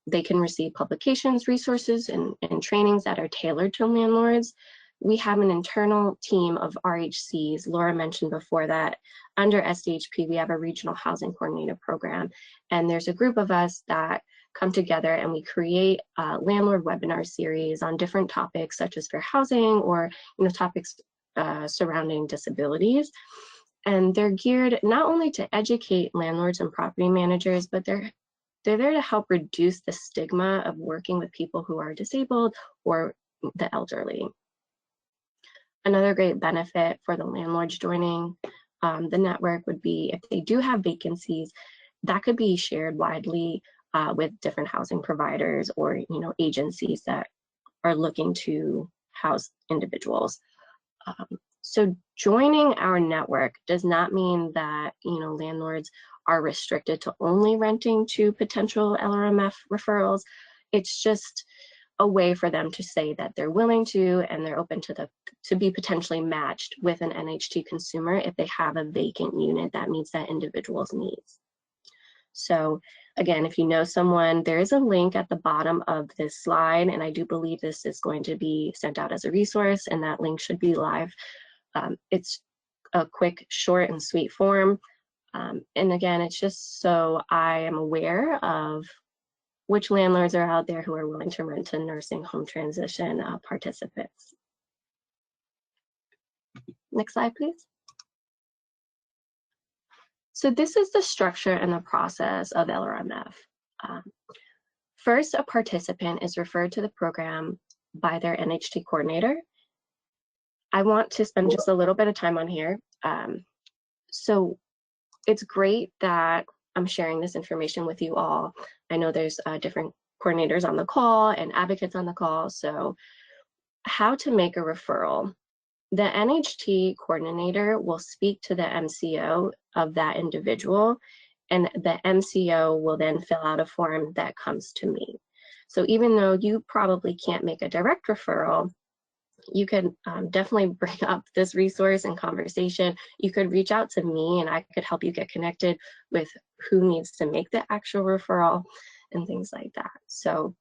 They can receive publications, resources, and trainings that are tailored to landlords. We have an internal team of RHCs. Laura mentioned before that under SDHP, we have a regional housing coordinator program. And there's a group of us that come together and we create a landlord webinar series on different topics such as fair housing or topics surrounding disabilities. And they're geared not only to educate landlords and property managers, but they're there to help reduce the stigma of working with people who are disabled or the elderly. Another great benefit for the landlords joining the network would be if they do have vacancies, that could be shared widely with different housing providers or agencies that are looking to house individuals. So joining our network does not mean that landlords are restricted to only renting to potential LRMF referrals. It's just a way for them to say that they're willing to and they're open to be potentially matched with an NHT consumer if they have a vacant unit that meets that individual's needs. So again, if you know someone, there is a link at the bottom of this slide, and I do believe this is going to be sent out as a resource, and that link should be live. It's a quick, short, and sweet form. And again, it's just so I am aware of which landlords are out there who are willing to rent to nursing home transition participants. Next slide, please. So this is the structure and the process of LRMF. First, a participant is referred to the program by their NHT coordinator. I want to spend just a little bit of time on here. So it's great that I'm sharing this information with you all. I know there's different coordinators on the call and advocates on the call. So how to make a referral. The NHT coordinator will speak to the MCO of that individual, and the MCO will then fill out a form that comes to me. So even though you probably can't make a direct referral, you can definitely bring up this resource and conversation. You could reach out to me and I could help you get connected with who needs to make the actual referral and things like that. So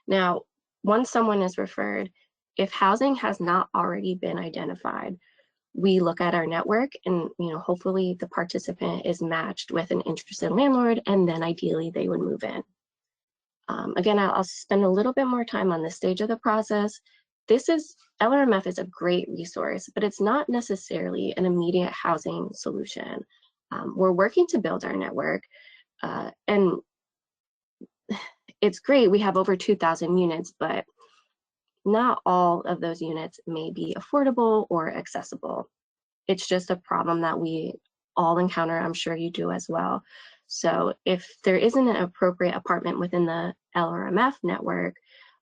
now, once someone is referred, if housing has not already been identified, we look at our network and hopefully the participant is matched with an interested landlord, and then ideally they would move in. Again, I'll spend a little bit more time on this stage of the process. LRMF is a great resource, but it's not necessarily an immediate housing solution. We're working to build our network, and it's great. We have over 2,000 units, but not all of those units may be affordable or accessible. It's just a problem that we all encounter. I'm sure you do as well. So if there isn't an appropriate apartment within the LRMF network,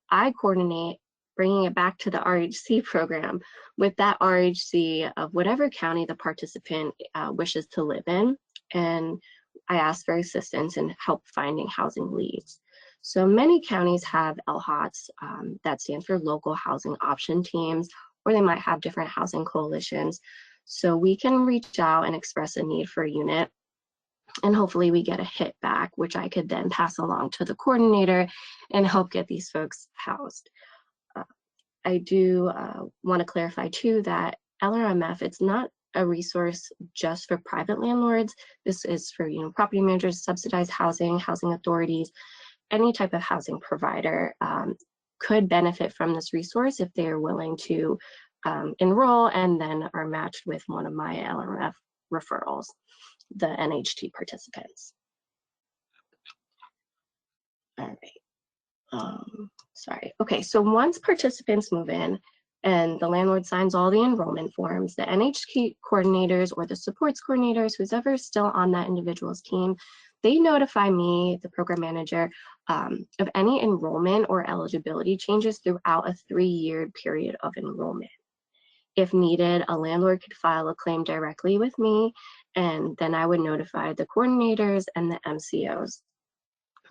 I coordinate bringing it back to the RHC program with that RHC of whatever county the participant wishes to live in. And I ask for assistance in help finding housing leads. So many counties have LHOTs, that stands for Local Housing Option Teams, or they might have different housing coalitions. So we can reach out and express a need for a unit, and hopefully we get a hit back, which I could then pass along to the coordinator and help get these folks housed. I do want to clarify too that LRMF, it's not a resource just for private landlords. This is for property managers, subsidized housing, housing authorities. Any type of housing provider could benefit from this resource if they are willing to enroll and then are matched with one of my LRMF referrals, the NHT participants. All right. Sorry. Okay, so once participants move in and the landlord signs all the enrollment forms, the NHT coordinators or the supports coordinators, who's ever still on that individual's team, they notify me, the program manager, of any enrollment or eligibility changes throughout a 3-year period of enrollment. If needed, a landlord could file a claim directly with me, and then I would notify the coordinators and the MCOs.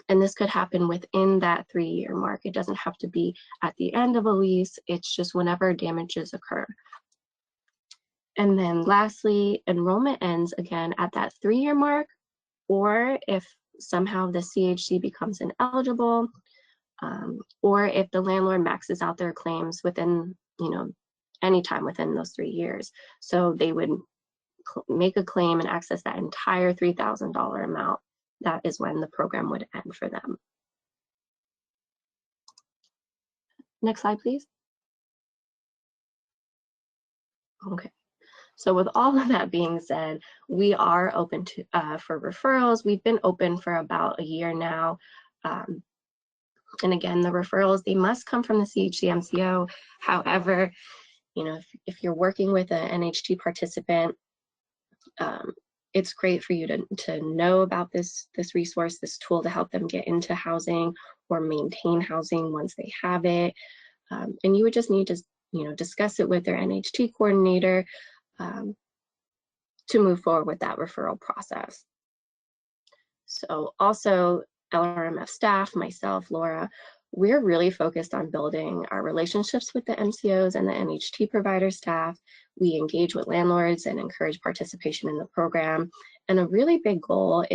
And this could happen within that 3-year mark. It doesn't have to be at the end of a lease. It's just whenever damages occur. And then lastly, enrollment ends again at that 3-year mark, or if somehow the CHC becomes ineligible, or if the landlord maxes out their claims within, any time within those 3 years. So they would make a claim and access that entire $3,000 amount. That is when the program would end for them. Next slide, please. Okay. So with all of that being said, we are open to for referrals. We've been open for about a year now. And again, the referrals, they must come from the CHC-MCO. However, if you're working with an NHT participant, it's great for you to know about this resource, this tool to help them get into housing or maintain housing once they have it. And you would just need to, discuss it with their NHT coordinator to move forward with that referral process. So also LRMF staff, myself, Laura, we're really focused on building our relationships with the MCOs and the NHT provider staff. We engage with landlords and encourage participation in the program. And a really big goal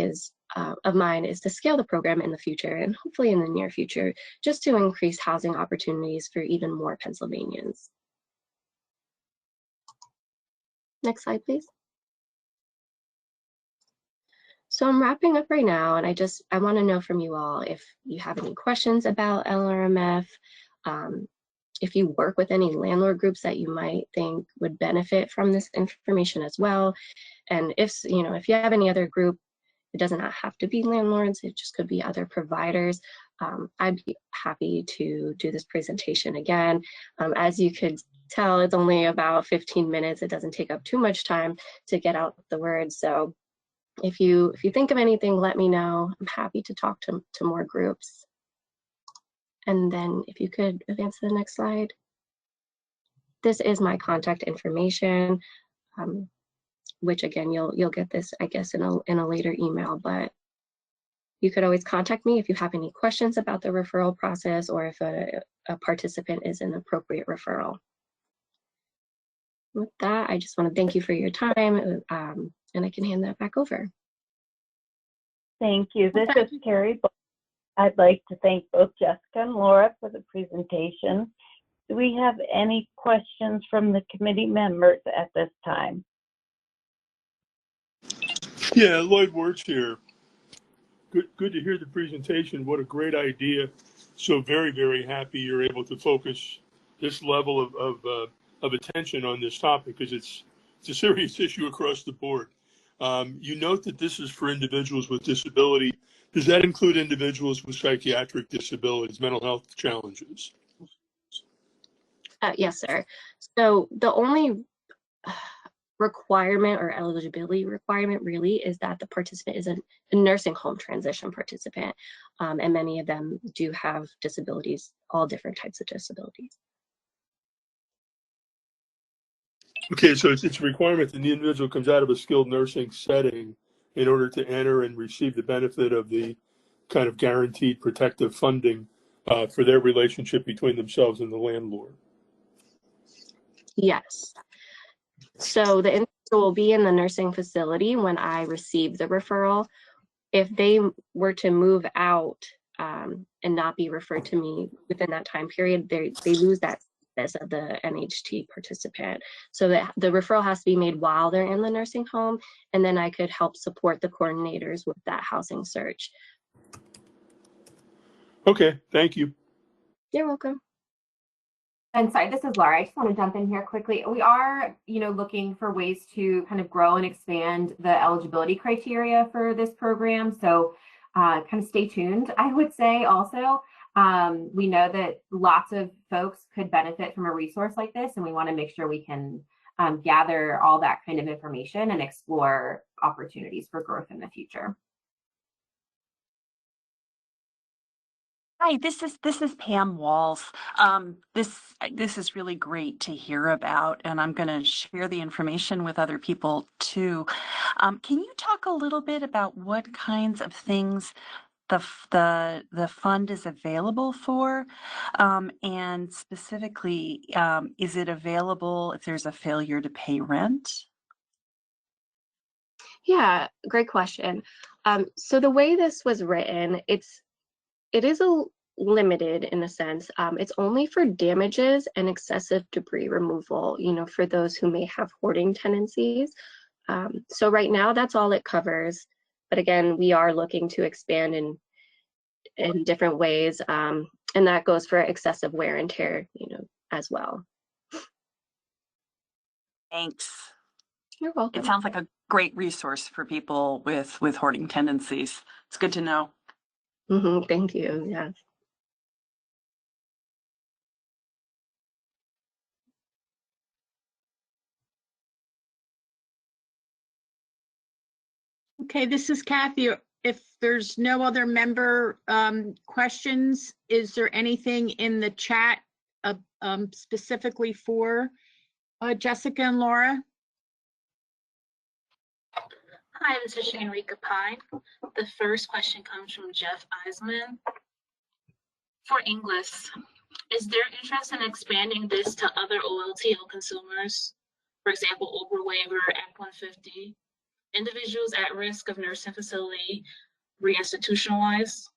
of mine is to scale the program in the future, and hopefully in the near future, just to increase housing opportunities for even more Pennsylvanians. Next slide, please. So I'm wrapping up right now, and I want to know from you all if you have any questions about LRMF, if you work with any landlord groups that you might think would benefit from this information as well. And if you have any other group, it doesn't have to be landlords, it just could be other providers. I'd be happy to do this presentation again. As you could tell, it's only about 15 minutes. It doesn't take up too much time to get out the words. So if you think of anything, let me know. I'm happy to talk to more groups. And then if you could advance to the next slide. This is my contact information, which again, you'll get this, I guess, in a later email, but you could always contact me if you have any questions about the referral process or if a participant is an appropriate referral. With that, I just want to thank you for your time, and I can hand that back over. Thank you. This is Carrie. I'd like to thank both Jessica and Laura for the presentation. Do we have any questions from the committee members at this time? Yeah, Lloyd Wirtz here. Good to hear the presentation. What a great idea. So very, very happy you're able to focus this level of attention on this topic, because it's a serious issue across the board. You note that this is for individuals with disability. Does that include individuals with psychiatric disabilities, mental health challenges? Yes, sir. So the only requirement or eligibility requirement really is that the participant is a nursing home transition participant, and many of them do have disabilities, all different types of disabilities. Okay, so it's a requirement that the individual comes out of a skilled nursing setting in order to enter and receive the benefit of the kind of guaranteed protective funding for their relationship between themselves and the landlord. Yes. So the individual will be in the nursing facility when I receive the referral. If they were to move out and not be referred to me within that time period, they lose that status of the NHT participant. So that the referral has to be made while they're in the nursing home, and then I could help support the coordinators with that housing search. Okay, thank you. You're welcome. And sorry, this is Laura. I just want to jump in here quickly. We are, looking for ways to kind of grow and expand the eligibility criteria for this program. So kind of stay tuned, I would say also. We know that lots of folks could benefit from a resource like this, and we want to make sure we can gather all that kind of information and explore opportunities for growth in the future. Hi, this is Pam Walls. This is really great to hear about, and I'm going to share the information with other people too. Can you talk a little bit about what kinds of things the fund is available for, and specifically, is it available if there's a failure to pay rent? Yeah, great question. So the way this was written, it is limited in a sense. It's only for damages and excessive debris removal, for those who may have hoarding tendencies. So right now, that's all it covers. But again, we are looking to expand in different ways, and that goes for excessive wear and tear, as well. Thanks. You're welcome. It sounds like a great resource for people with hoarding tendencies. It's good to know. Thank you. Yes. Okay, this is Kathy. If there's no other member questions, is there anything in the chat specifically for Jessica and Laura? Hi, this is Shanrika Pine. The first question comes from Jeff Eisman. For English, is there interest in expanding this to other OLTO consumers? For example, Uber waiver, Act 150, individuals at risk of nursing facility reinstitutionalized?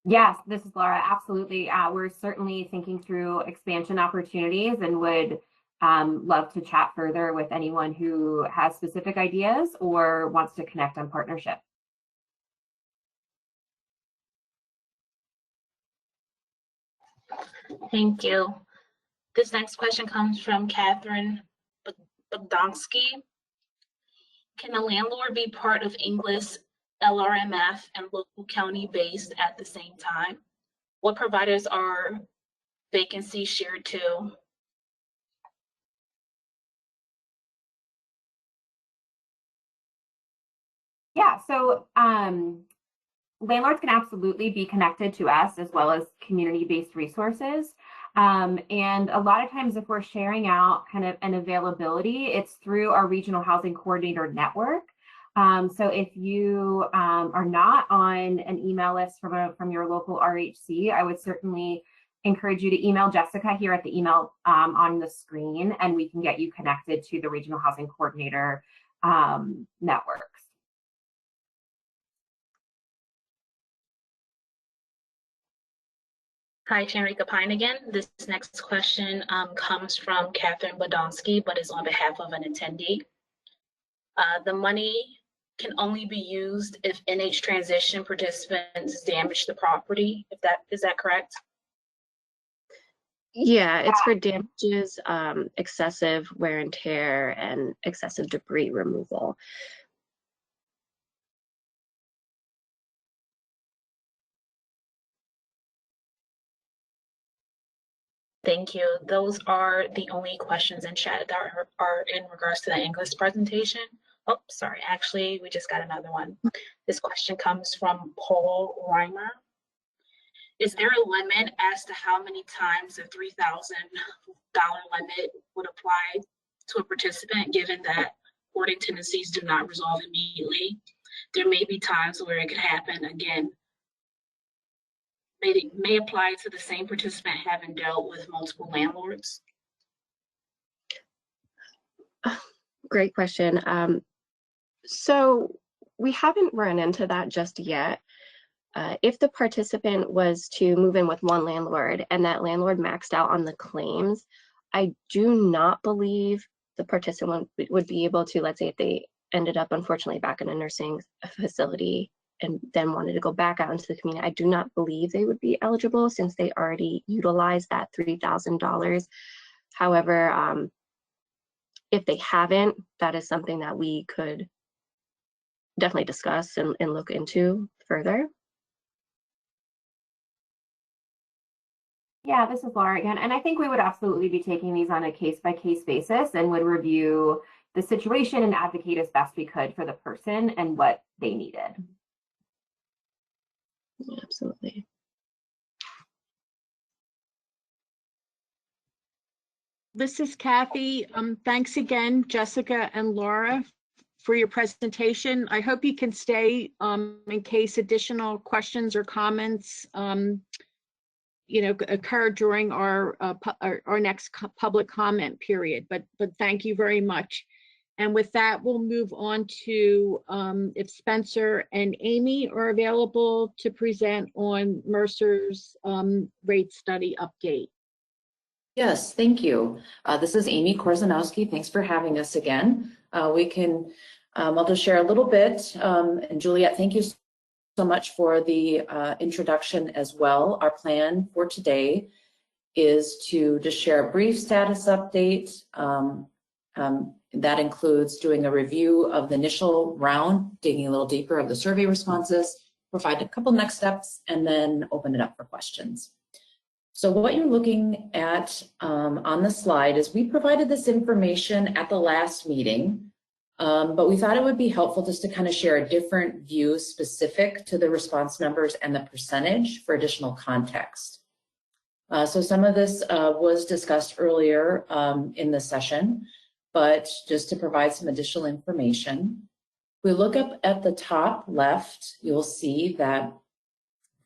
Yes, this is Laura. Absolutely. We're certainly thinking through expansion opportunities and would love to chat further with anyone who has specific ideas or wants to connect on partnership. Thank you. This next question comes from Catherine Bogdansky. Can a landlord be part of English LRMF and local county based at the same time? What providers are vacancies shared to? Yeah, so landlords can absolutely be connected to us as well as community-based resources. And a lot of times if we're sharing out kind of an availability, it's through our regional housing coordinator network. So if you are not on an email list from your local RHC, I would certainly encourage you to email Jessica here at the email on the screen, and we can get you connected to the regional housing coordinator networks. Hi, Shanrika Pine again. This next question comes from Catherine Bodonsky, but is on behalf of an attendee. The money can only be used if NH transition participants damage the property. Is that correct? Yeah, it's for damages, excessive wear and tear, and excessive debris removal. Thank you. Those are the only questions in chat that are in regards to the English presentation. Oh, sorry, actually, we just got another one. This question comes from Paul Reimer. Is there a limit as to how many times the $3,000 limit would apply to a participant, given that hoarding tendencies do not resolve immediately? There may be times where it could happen again. It may apply to the same participant having dealt with multiple landlords. Great question. So we haven't run into that just yet. If the participant was to move in with one landlord and that landlord maxed out on the claims, I do not believe the participant would be able to, let's say if they ended up unfortunately back in a nursing facility and then wanted to go back out into the community, I do not believe they would be eligible since they already utilized that $3,000. However, if they haven't, that is something that we could definitely discuss and look into further. Yeah, this is Laura again. And I think we would absolutely be taking these on a case-by-case basis and would review the situation and advocate as best we could for the person and what they needed. Absolutely. This is Kathy. Thanks again, Jessica and Laura, for your presentation. I hope you can stay in case additional questions or comments occur during our next public comment period. But thank you very much. And with that, we'll move on to if Spencer and Amy are available to present on Mercer's rate study update. Yes, thank you. This is Amy Korzanowski. Thanks for having us again. I'll just share a little bit. And Juliet, thank you so much for the introduction as well. Our plan for today is to just share a brief status update. That includes doing a review of the initial round, digging a little deeper of the survey responses, provide a couple next steps, and then open it up for questions. So what you're looking at on the slide is we provided this information at the last meeting, but we thought it would be helpful just to kind of share a different view specific to the response numbers and the percentage for additional context. So some of this was discussed earlier in the session, but just to provide some additional information, we look up at the top left, you'll see that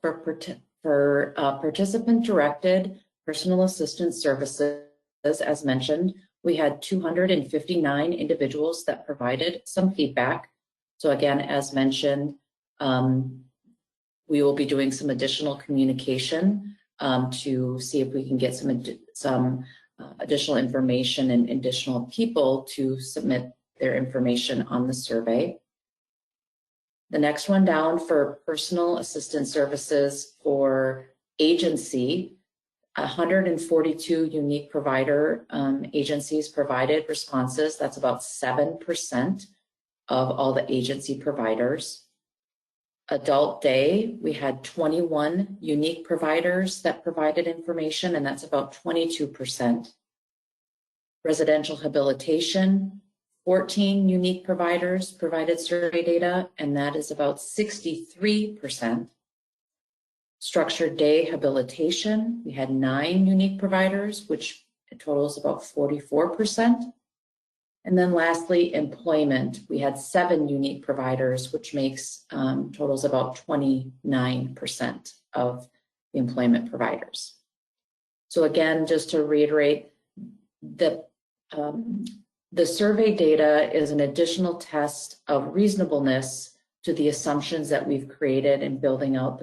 for participant-directed personal assistance services, as mentioned, we had 259 individuals that provided some feedback. So again, as mentioned, we will be doing some additional communication to see if we can get some additional information and additional people to submit their information on the survey. The next one down for personal assistance services for agency, 142 unique provider agencies provided responses. That's about 7% of all the agency providers. Adult day, we had 21 unique providers that provided information, and that's about 22%. Residential habilitation, 14 unique providers provided survey data, and that is about 63%. Structured day habilitation, we had 9 unique providers, which totals about 44%. And then lastly, employment, we had 7 unique providers, which makes totals about 29% of the employment providers. So again, just to reiterate, the survey data is an additional test of reasonableness to the assumptions that we've created in building out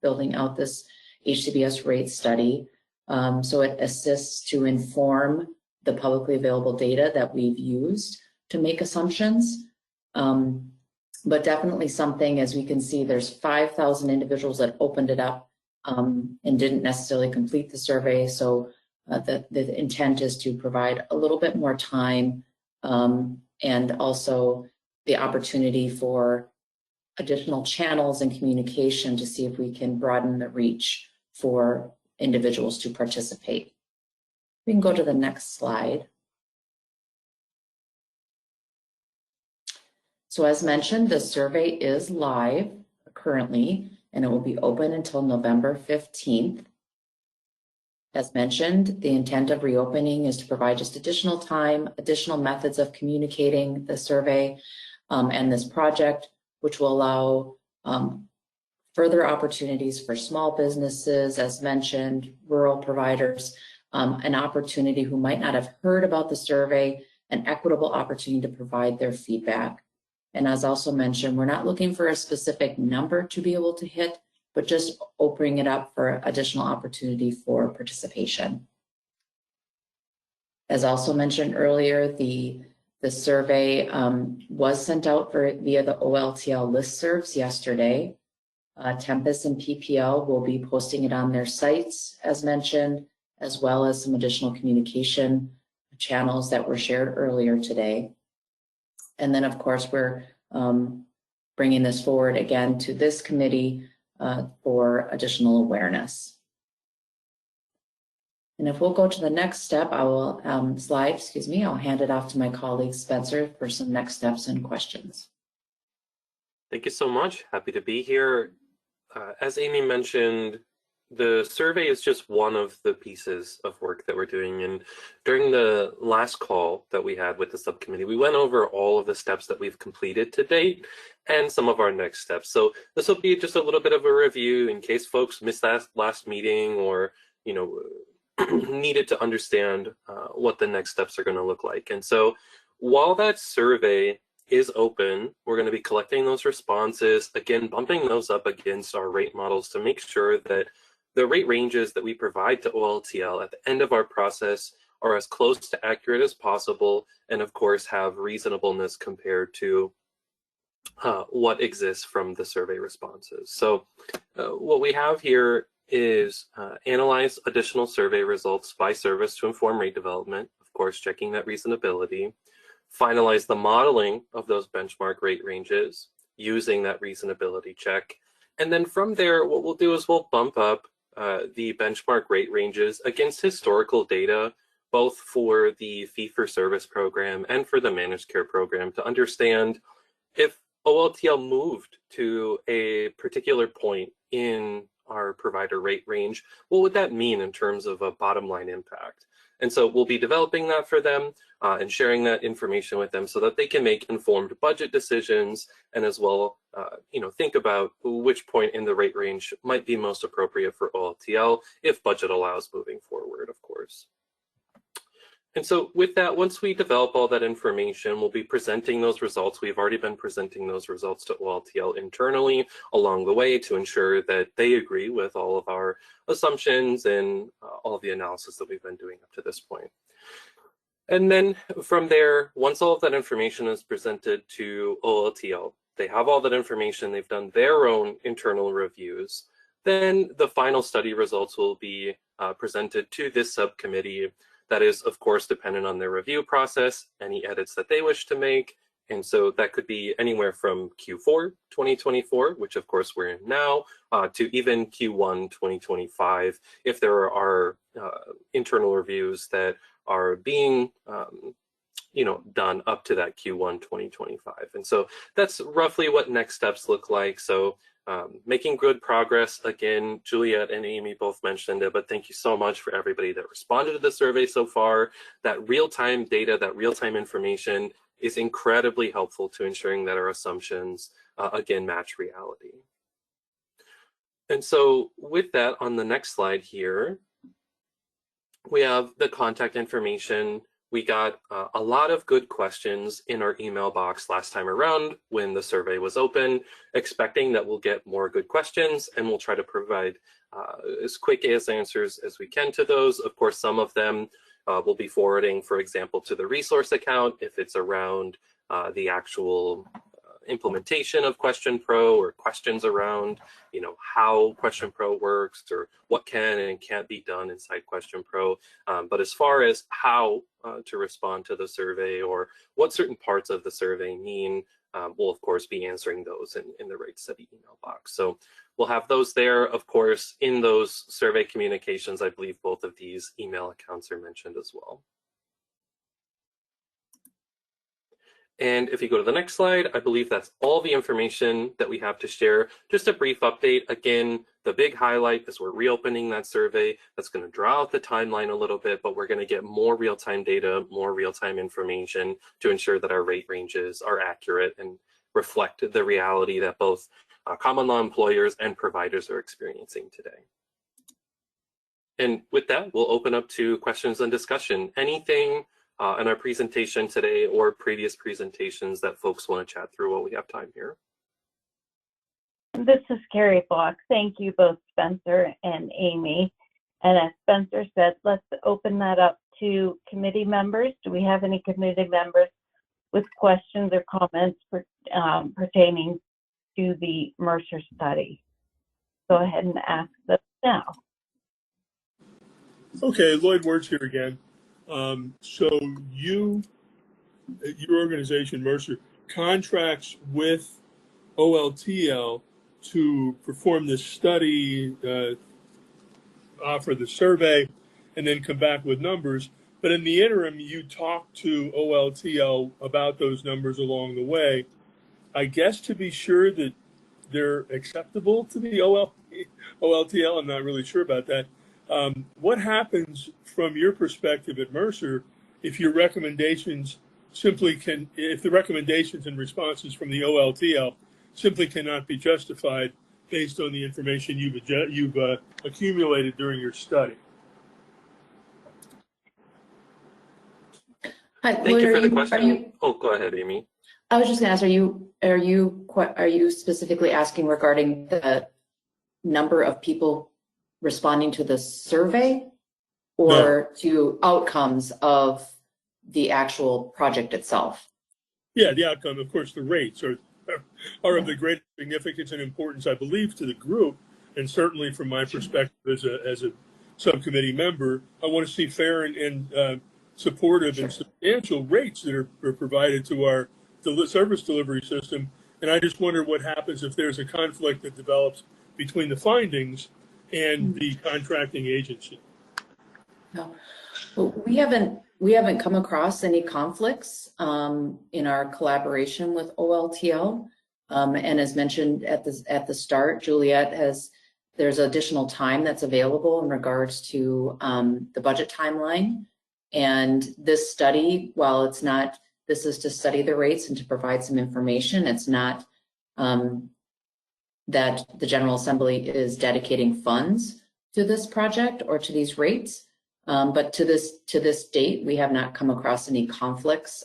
building out this HCBS rate study. So it assists to inform the publicly available data that we've used to make assumptions. But definitely something, as we can see, there's 5,000 individuals that opened it up and didn't necessarily complete the survey. So the intent is to provide a little bit more time and also the opportunity for additional channels and communication to see if we can broaden the reach for individuals to participate. We can go to the next slide. So as mentioned, the survey is live currently, and it will be open until November 15th. As mentioned, the intent of reopening is to provide just additional time, additional methods of communicating the survey and this project, which will allow further opportunities for small businesses, as mentioned, rural providers, an opportunity who might not have heard about the survey, an equitable opportunity to provide their feedback. And as also mentioned, we're not looking for a specific number to be able to hit, but just opening it up for additional opportunity for participation. As also mentioned earlier, the survey was sent out via the OLTL listservs yesterday. Tempest and PPL will be posting it on their sites, as mentioned, as well as some additional communication channels that were shared earlier today. And then, of course, we're bringing this forward again to this committee for additional awareness. And if we'll go to the next step, I will I'll hand it off to my colleague Spencer for some next steps and questions. Thank you so much. Happy to be here. as Amy mentioned, the survey is just one of the pieces of work that we're doing. And during the last call that we had with the subcommittee, we went over all of the steps that we've completed to date and some of our next steps. So this will be just a little bit of a review in case folks missed that last meeting or, needed to understand what the next steps are going to look like. And so while that survey is open, we're going to be collecting those responses, again, bumping those up against our rate models to make sure that the rate ranges that we provide to OLTL at the end of our process are as close to accurate as possible, and of course have reasonableness compared to what exists from the survey responses. So what we have here is analyze additional survey results by service to inform rate development, of course checking that reasonability, finalize the modeling of those benchmark rate ranges using that reasonability check, and then from there what we'll do is we'll bump up the benchmark rate ranges against historical data, both for the fee-for-service program and for the managed care program, to understand if OLTL moved to a particular point in our provider rate range, what would that mean in terms of a bottom line impact? And so we'll be developing that for them and sharing that information with them so that they can make informed budget decisions and as well, think about which point in the rate range might be most appropriate for OLTL if budget allows moving forward, of course. And so with that, once we develop all that information, we'll be presenting those results. We've already been presenting those results to OLTL internally along the way to ensure that they agree with all of our assumptions and all of the analysis that we've been doing up to this point. And then from there, once all of that information is presented to OLTL, they have all that information, they've done their own internal reviews, then the final study results will be presented to this subcommittee. That is, of course, dependent on their review process, any edits that they wish to make. And so that could be anywhere from Q4 2024, which of course we're in now, to even Q1 2025, if there are internal reviews that are being done up to that Q1 2025. And so that's roughly what next steps look like. So making good progress. Again, Juliet and Amy both mentioned it, but thank you so much for everybody that responded to the survey so far. That real-time data, that real-time information is incredibly helpful to ensuring that our assumptions, again, match reality. And so with that, on the next slide here, we have the contact information. We got a lot of good questions in our email box last time around when the survey was open, expecting that we'll get more good questions, and we'll try to provide as quick as answers as we can to those. Of course, some of them we'll be forwarding, for example, to the resource account if it's around the actual implementation of Question Pro or questions around, how Question Pro works or what can and can't be done inside Question Pro. But as far as how to respond to the survey or what certain parts of the survey mean, we'll of course be answering those in the Rate Study email box. So we'll have those there, of course, in those survey communications. I believe both of these email accounts are mentioned as well. And if you go to the next slide, I believe that's all the information that we have to share. Just a brief update. Again, the big highlight is we're reopening that survey. That's going to draw out the timeline a little bit, but we're going to get more real-time data, more real-time information to ensure that our rate ranges are accurate and reflect the reality that both common law employers and providers are experiencing today. And with that, we'll open up to questions and discussion. Anything in our presentation today or previous presentations that folks want to chat through while we have time here? This is Carrie Block. Thank you both, Spencer and Amy. And as Spencer said, let's open that up to committee members. Do we have any committee members with questions or comments pertaining to the Mercer study? Go ahead and ask them now. Okay, Lloyd Wertz here again. So your organization, Mercer, contracts with OLTL to perform this study, offer the survey, and then come back with numbers. But in the interim, you talk to OLTL about those numbers along the way. I guess to be sure that they're acceptable to the OLTL. I'm not really sure about that. What happens from your perspective at Mercer if your recommendations if the recommendations and responses from the OLTL simply cannot be justified based on the information you've accumulated during your study? Hi, Thank Lloyd, you for the are question. you, Oh, go ahead, Amy. I was just gonna ask, are you specifically asking regarding the number of people responding to the survey or to outcomes of the actual project itself? Yeah, the outcome, of course, the rates are of the greatest significance and importance, I believe, to the group, and certainly from my perspective as a subcommittee member, I want to see fair and supportive and substantial rates that are provided to our service delivery system. And I just wonder what happens if there's a conflict that develops between the findings and the contracting agency. No, well, we haven't come across any conflicts in our collaboration with OLTL. And as mentioned at the start, Juliet there's additional time that's available in regards to the budget timeline. And this study, while this is to study the rates and to provide some information, it's not that the General Assembly is dedicating funds to this project or to these rates. But to this date, we have not come across any conflicts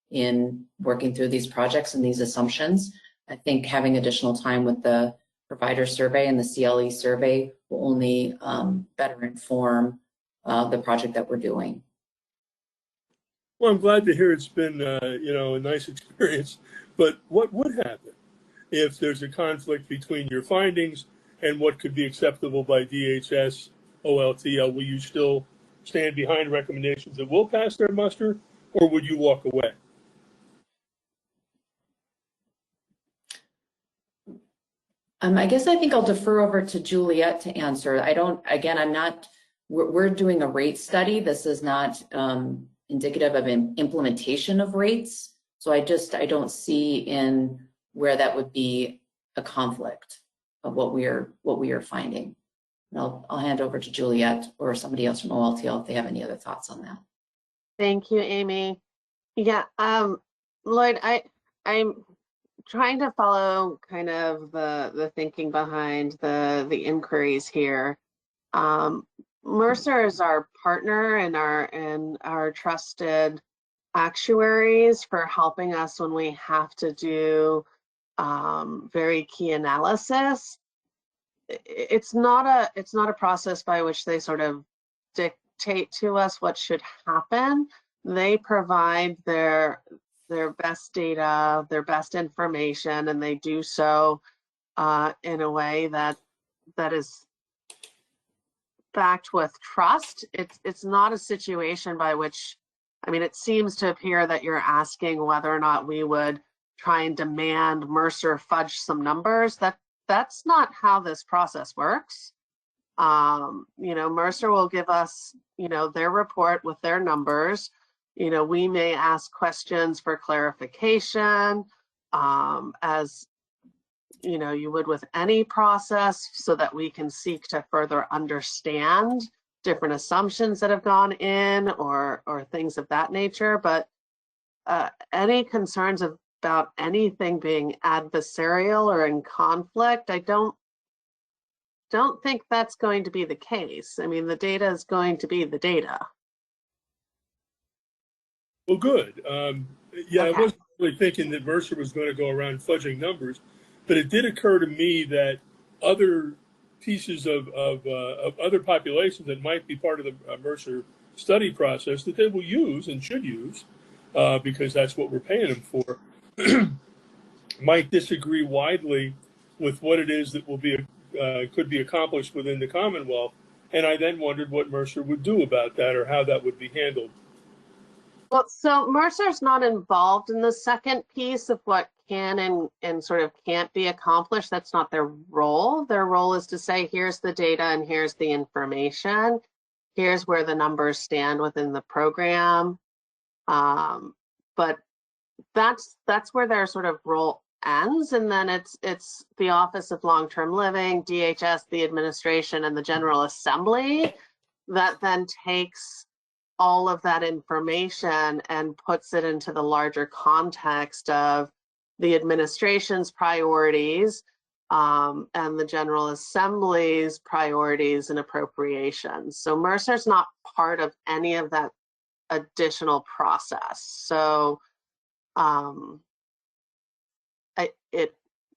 in working through these projects and these assumptions. I think having additional time with the provider survey and the CLE survey will only better inform the project that we're doing. Well, I'm glad to hear it's been, a nice experience. But what would happen if there's a conflict between your findings and what could be acceptable by DHS, OLTL? Will you still stand behind recommendations that will pass their muster, or would you walk away? I guess I think I'll defer over to Juliet to answer. We're doing a rate study. This is not indicative of an implementation of rates. So I don't see in where that would be a conflict of what we are finding. And I'll hand over to Juliet or somebody else from OLTL if they have any other thoughts on that. Thank you, Amy. Yeah, Lloyd, I'm trying to follow kind of the thinking behind the inquiries here. Mercer is our partner and our trusted actuaries for helping us when we have to do very key analysis. It's not a process by which they sort of dictate to us what should happen. They provide their best data, their best information, and they do so in a way that is backed with trust. It's not a situation by which, I mean, it seems to appear that you're asking whether or not we would try and demand Mercer fudge some numbers. That's not how this process works. Mercer will give us, their report with their numbers. We may ask questions for clarification, as you would with any process, so that we can seek to further understand different assumptions that have gone in or things of that nature. But any concerns about anything being adversarial or in conflict, I don't think that's going to be the case. I mean, the data is going to be the data. Well, good. Yeah, Okay. I wasn't really thinking that Mercer was going to go around fudging numbers, but it did occur to me that other pieces of other populations that might be part of the Mercer study process that they will use and should use, because that's what we're paying them for, might disagree widely with what it is that will be could be accomplished within the Commonwealth. And I then wondered what Mercer would do about that, or how that would be handled. Well, so Mercer's not involved in the second piece of what can and sort of can't be accomplished. That's not their role. Their role is to say, here's the data and here's the information. Here's where the numbers stand within the program. But that's where their sort of role ends, and then it's the Office of Long-Term Living, DHS, the administration, and the General Assembly that then takes all of that information and puts it into the larger context of the administration's priorities and the General Assembly's priorities and appropriations. So Mercer's not part of any of that additional process. So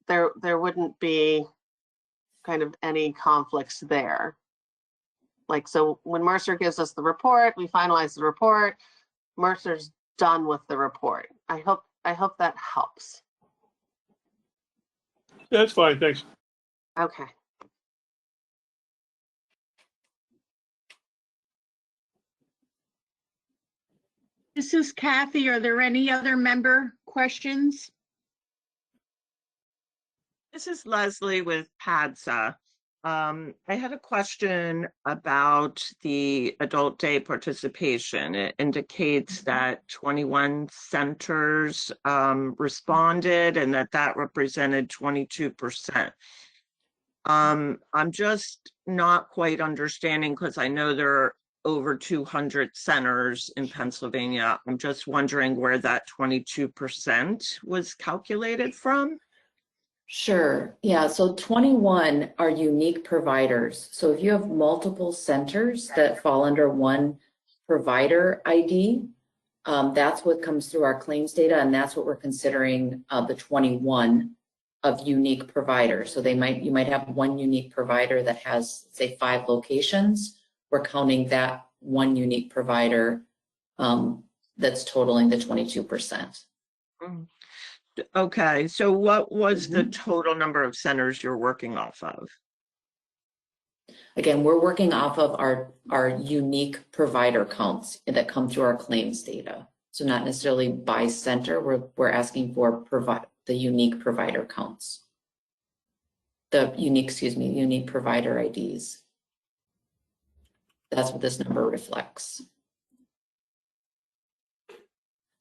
there wouldn't be kind of any conflicts there. Like, so when Mercer gives us the report, we finalize the report. Mercer's done with the report. I hope that helps. That's fine, thanks. Okay. This is Kathy. Are there any other member questions? This is Leslie with PADSA. I had a question about the adult day participation. It indicates that 21 centers responded and that represented 22%. I'm just not quite understanding, because I know there are over 200 centers in Pennsylvania. I'm just wondering where that 22% was calculated from. Sure. Yeah. So 21 are unique providers. So if you have multiple centers that fall under one provider ID, that's what comes through our claims data, and that's what we're considering the 21 of unique providers. So you might have one unique provider that has, say, 5 locations. We're counting that one unique provider that's totaling the 22%. Okay, so what was the total number of centers you're working off of? Again, we're working off of our unique provider counts that come through our claims data. So not necessarily by center, we're asking for the unique provider counts. The unique provider IDs. That's what this number reflects.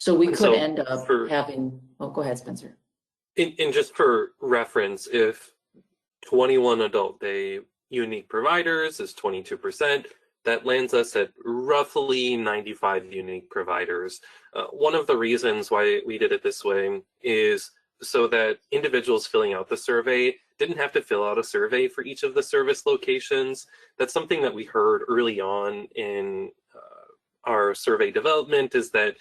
So we could end up having, oh, go ahead, Spencer. And just for reference, if 21 adult day unique providers is 22%, that lands us at roughly 95 unique providers. One of the reasons why we did it this way is so that individuals filling out the survey didn't have to fill out a survey for each of the service locations. That's something that we heard early on in our survey development, is that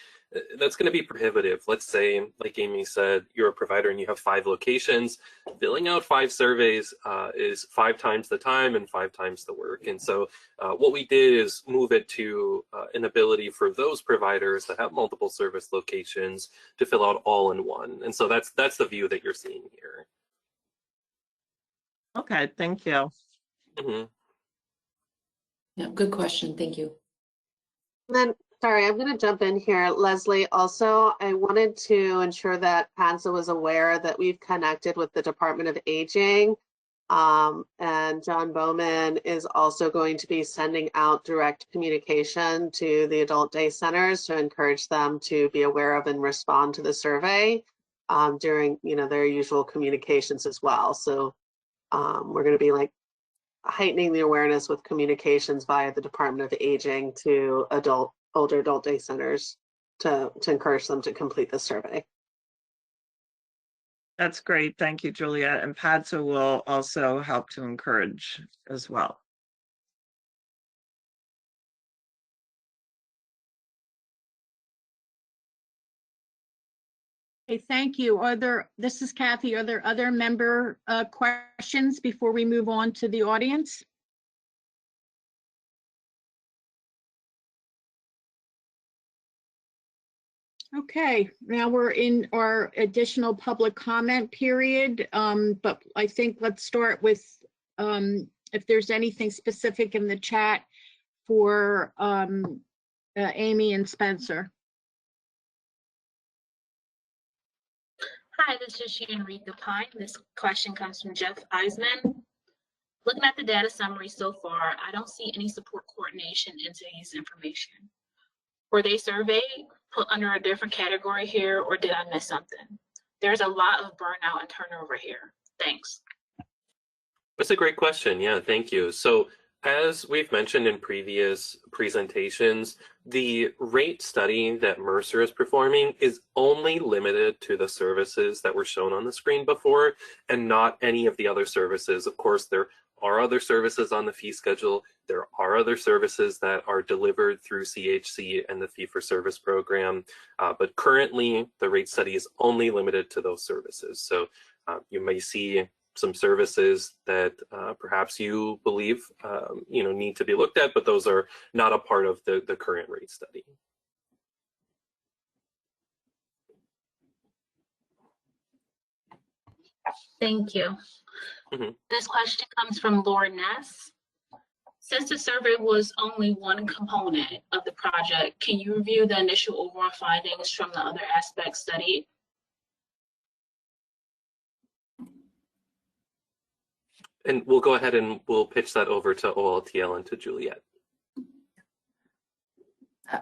that's going to be prohibitive. Let's say, like Amy said, you're a provider and you have 5 locations. Filling out 5 surveys is 5 times the time and 5 times the work. And so what we did is move it to an ability for those providers that have multiple service locations to fill out all in one. And so that's the view that you're seeing here. Okay, thank you. Mm-hmm. Yeah, good question. Thank you. Then, sorry, I'm going to jump in here, Leslie. Also, I wanted to ensure that PADSA was aware that we've connected with the Department of Aging, and John Bowman is also going to be sending out direct communication to the adult day centers to encourage them to be aware of and respond to the survey during, their usual communications as well. So we're going to be heightening the awareness with communications via the Department of Aging to older adult day centers to encourage them to complete the survey. That's great. Thank you, Juliet. And PADSA will also help to encourage as well. Okay, thank you. This is Kathy. Are there other member questions before we move on to the audience? Okay, now we're in our additional public comment period, but I think let's start with if there's anything specific in the chat for Amy and Spencer. Hi, this is Shanrika Pine. This question comes from Jeff Eisman. Looking at the data summary so far, I don't see any support coordination in today's information. Were they surveyed, put under a different category here, or did I miss something? There's a lot of burnout and turnover here. Thanks. That's a great question. Yeah, thank you. So as we've mentioned in previous presentations, the rate study that Mercer is performing is only limited to the services that were shown on the screen before and not any of the other services. Of course, there are other services on the fee schedule. There are other services that are delivered through CHC and the fee-for-service program, but currently the rate study is only limited to those services. So you may see some services that perhaps you believe need to be looked at, but those are not a part of the current rate study. Thank you. This question comes from Laura Ness. Since the survey was only one component of the project, can you review the initial overall findings from the other aspects studied? And we'll go ahead and we'll pitch that over to OLTL and to Juliet.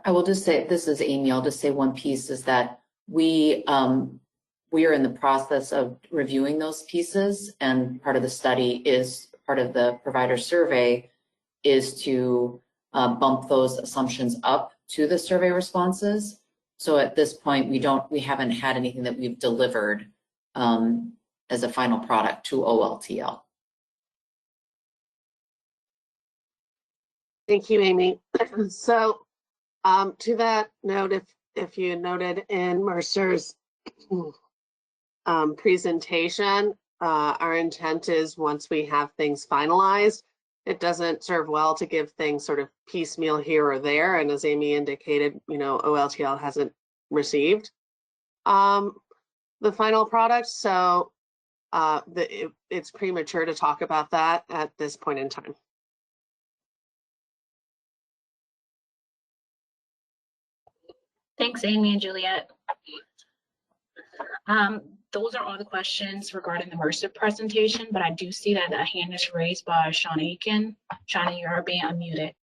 I will just say, this is Amy, I'll just say one piece is that we are in the process of reviewing those pieces, and part of the study is, part of the provider survey is to bump those assumptions up to the survey responses. So at this point, we haven't had anything that we've delivered as a final product to OLTL. Thank you, Amy. So to that note, if you noted in Mercer's presentation, our intent is once we have things finalized, it doesn't serve well to give things sort of piecemeal here or there. And as Amy indicated, OLTL hasn't received the final product. So it's premature to talk about that at this point in time. Thanks, Amy and Juliet. Those are all the questions regarding the Mercer presentation, but I do see that a hand is raised by Shauna Aiken. Shauna, you are being unmuted.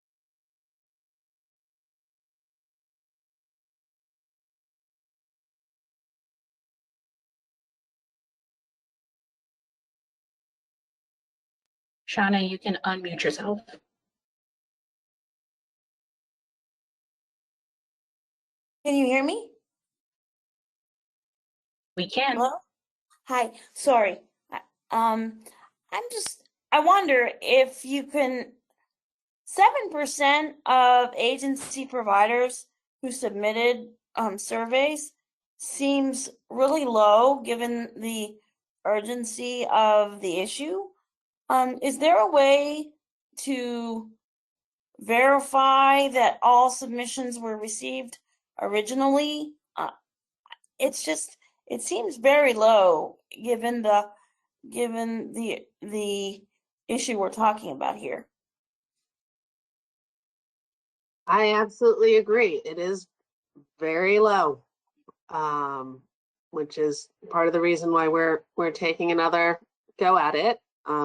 Shauna, you can unmute yourself. Can you hear me? We can. Hello? Hi, sorry. I wonder if you can, 7% of agency providers who submitted surveys seems really low given the urgency of the issue. Is there a way to verify that all submissions were received originally? It seems very low given the issue we're talking about here. I absolutely agree. It is very low, which is part of the reason why we're taking another go at it,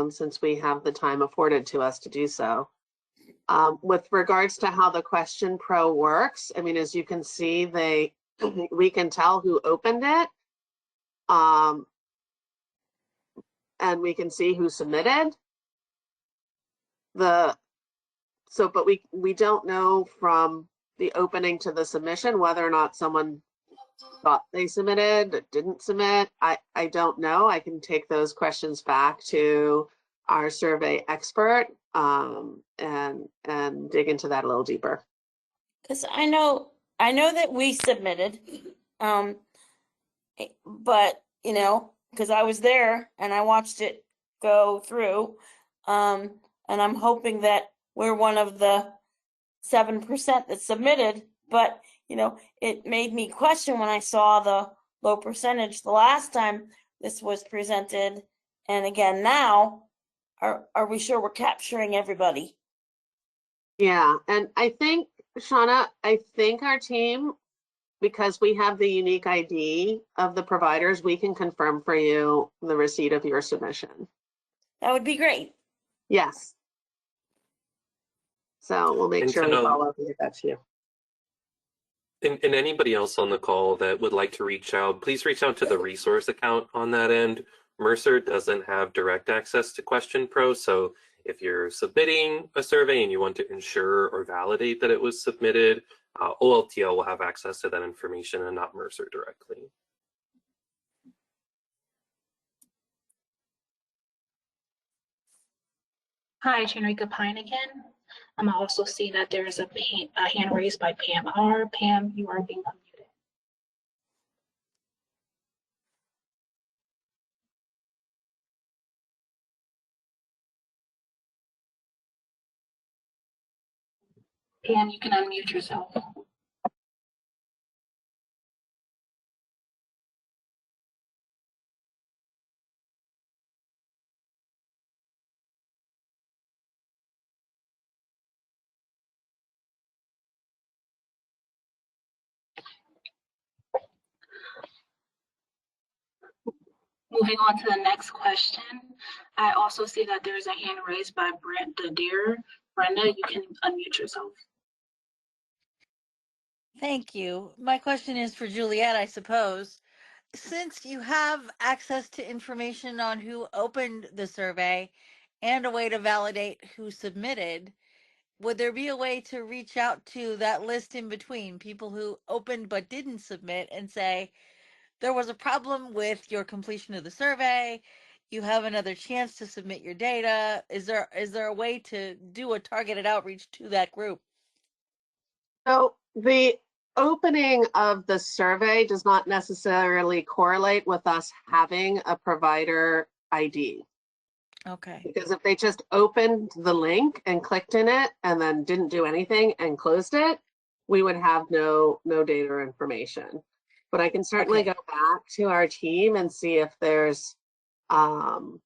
since we have the time afforded to us to do so. With regards to how the Question Pro works, I mean, as you can see, we can tell who opened it, and we can see who submitted. But we don't know from the opening to the submission whether or not someone thought they submitted, didn't submit. I don't know. I can take those questions back to our survey expert and dig into that a little deeper. Because I know that we submitted, but because I was there and I watched it go through, and I'm hoping that we're one of the 7% that submitted. But it made me question when I saw the low percentage the last time this was presented, and again now. Are we sure we're capturing everybody? Yeah, and I think, Shauna, our team, because we have the unique ID of the providers, we can confirm for you the receipt of your submission. That would be great. Yes. So we'll make sure we follow up and get that to you. And anybody else on the call that would like to reach out, please reach out to the resource account on that end. Mercer doesn't have direct access to Question Pro, so if you're submitting a survey and you want to ensure or validate that it was submitted, OLTL will have access to that information and not Mercer directly. Hi, Chenrika Pine again. I also see that there's a hand raised by Pam R. Pam, you are being unmuted. Pam, you can unmute yourself. Moving on to the next question. I also see that there's a hand raised by Brenda Deer. Brenda, you can unmute yourself. Thank you. My question is for Juliet, I suppose. Since you have access to information on who opened the survey and a way to validate who submitted, would there be a way to reach out to that list in between, people who opened but didn't submit, and say, there was a problem with your completion of the survey, you have another chance to submit your data? Is there a way to do a targeted outreach to that group? So the opening of the survey does not necessarily correlate with us having a provider ID. Okay. Because if they just opened the link and clicked in it and then didn't do anything and closed it, we would have no data or information. But I can certainly go back to our team and see if there's you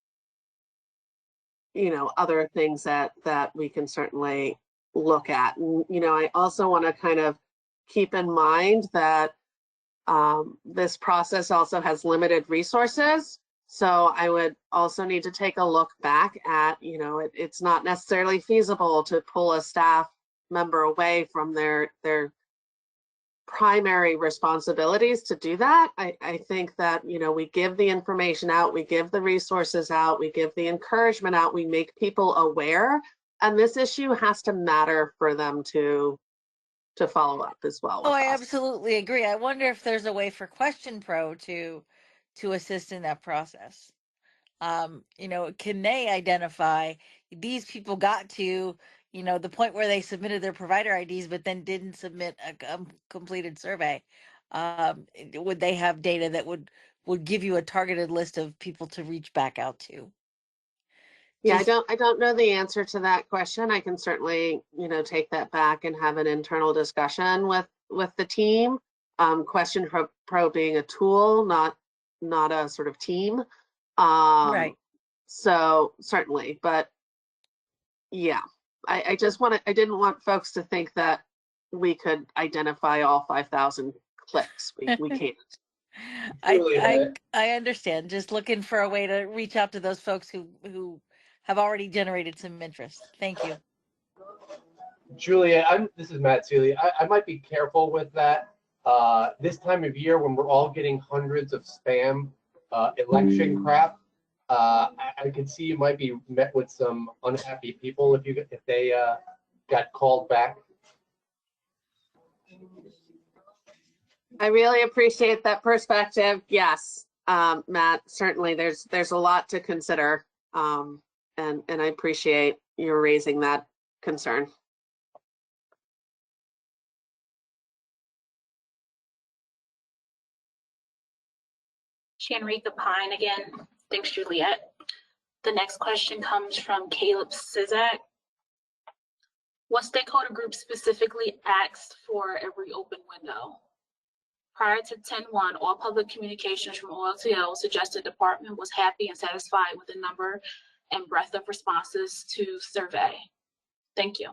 know, other things that we can certainly look at. And, you know, I also want to kind of keep in mind that this process also has limited resources. So I would also need to take a look back at, you know, it's not necessarily feasible to pull a staff member away from their primary responsibilities to do that. I think that, you know, we give the information out, we give the resources out, we give the encouragement out, we make people aware, and this issue has to matter for them to follow up as well with Oh, I us. absolutely agree. I wonder if there's a way for Question Pro to assist in that process. You know, can they identify these people got to, you know, the point where they submitted their provider IDs, but then didn't submit a completed survey? Would they have data that would give you a targeted list of people to reach back out to? Yeah, I don't know the answer to that question. I can certainly, you know, take that back and have an internal discussion with the team. Question Pro being a tool, not a sort of team. Right. So certainly, but yeah, I didn't want folks to think that we could identify all 5,000 clicks. We can't. I understand. Just looking for a way to reach out to those folks who have already generated some interest. Thank you. Julia, this is Matt Seeley. I might be careful with that. This time of year when we're all getting hundreds of spam election crap, I could see you might be met with some unhappy people if they got called back. I really appreciate that perspective. Yes, Matt, certainly there's a lot to consider. And I appreciate you raising that concern. Chenrika Pine again. Thanks, Juliet. The next question comes from Caleb Sizak. What stakeholder group specifically asked for a reopen window? Prior to 10/1, all public communications from OLTL suggested the department was happy and satisfied with the number and breadth of responses to survey. Thank you.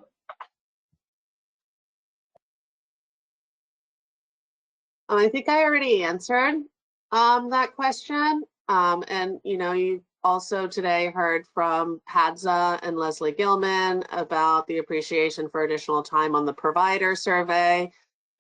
I think I already answered that question. And you know, you also today heard from Padza and Leslie Gilman about the appreciation for additional time on the provider survey.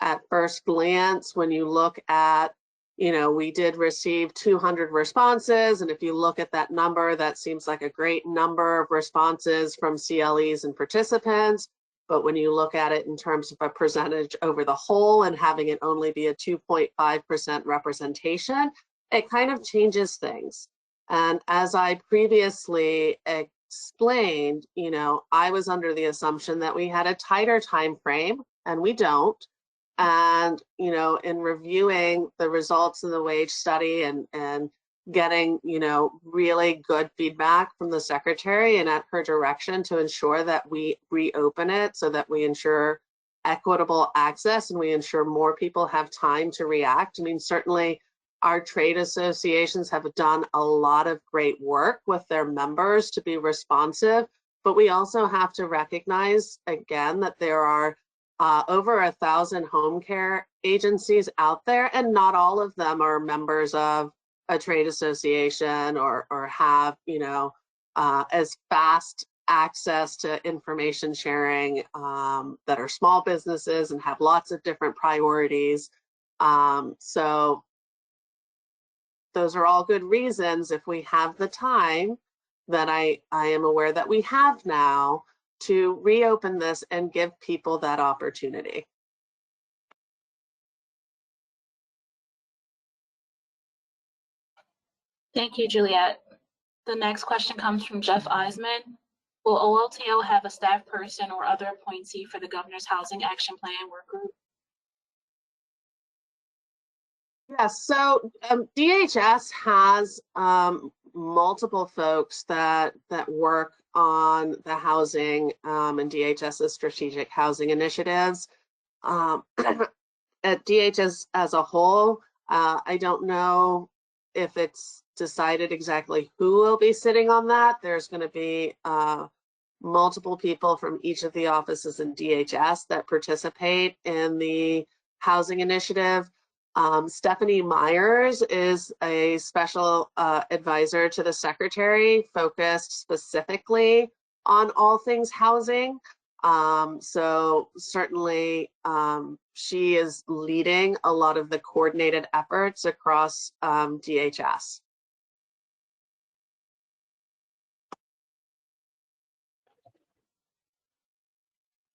at first glance, when you look at, you know, we did receive 200 responses, and if you look at that number, that seems like a great number of responses from CLEs and participants. But when you look at it in terms of a percentage over the whole and having it only be a 2.5% representation, it kind of changes things. And as I previously explained, you know, I was under the assumption that we had a tighter time frame, and we don't. And, you know, in reviewing the results of the wage study and getting, you know, really good feedback from the secretary and at her direction to ensure that we reopen it so that we ensure equitable access and we ensure more people have time to react. I mean, certainly our trade associations have done a lot of great work with their members to be responsive, but we also have to recognize, again, that there are over 1,000 home care agencies out there, and not all of them are members of a trade association or have, you know, as fast access to information sharing that are small businesses and have lots of different priorities. So those are all good reasons, if we have the time that I am aware that we have now, to reopen this and give people that opportunity. Thank you, Juliet. The next question comes from Jeff Eisman. Will OLTL have a staff person or other appointee for the Governor's Housing Action Plan work group? Yes, so DHS has multiple folks that work on the housing and DHS's strategic housing initiatives. At DHS as a whole, I don't know if it's decided exactly who will be sitting on that. There's going to be multiple people from each of the offices in DHS that participate in the housing initiative. Stephanie Myers is a special advisor to the secretary, focused specifically on all things housing. So certainly she is leading a lot of the coordinated efforts across DHS.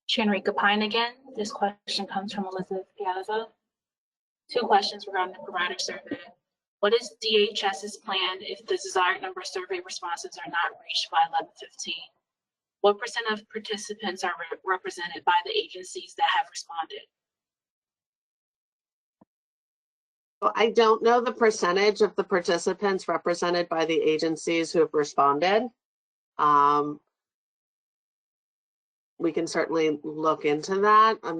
Shanrika Pine again. This question comes from Elizabeth Piazza. 2 questions regarding the provider survey. What is DHS's plan if the desired number of survey responses are not reached by 11/15? What % of participants are represented by the agencies that have responded? Well, I don't know the percentage of the participants represented by the agencies who have responded. We can certainly look into that. I'm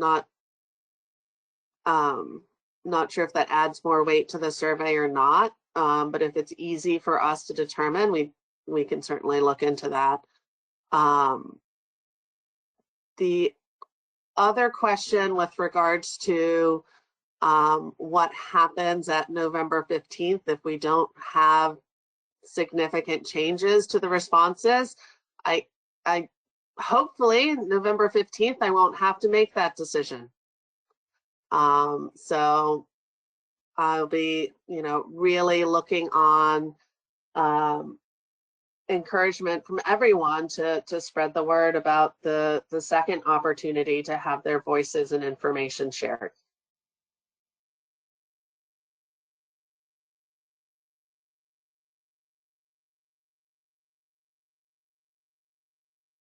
not sure if that adds more weight to the survey or not, but if it's easy for us to determine, we can certainly look into that. The other question with regards to what happens at November 15th if we don't have significant changes to the responses, I hopefully November 15th I won't have to make that decision. So I'll be, you know, really looking on encouragement from everyone to spread the word about the second opportunity to have their voices and information shared.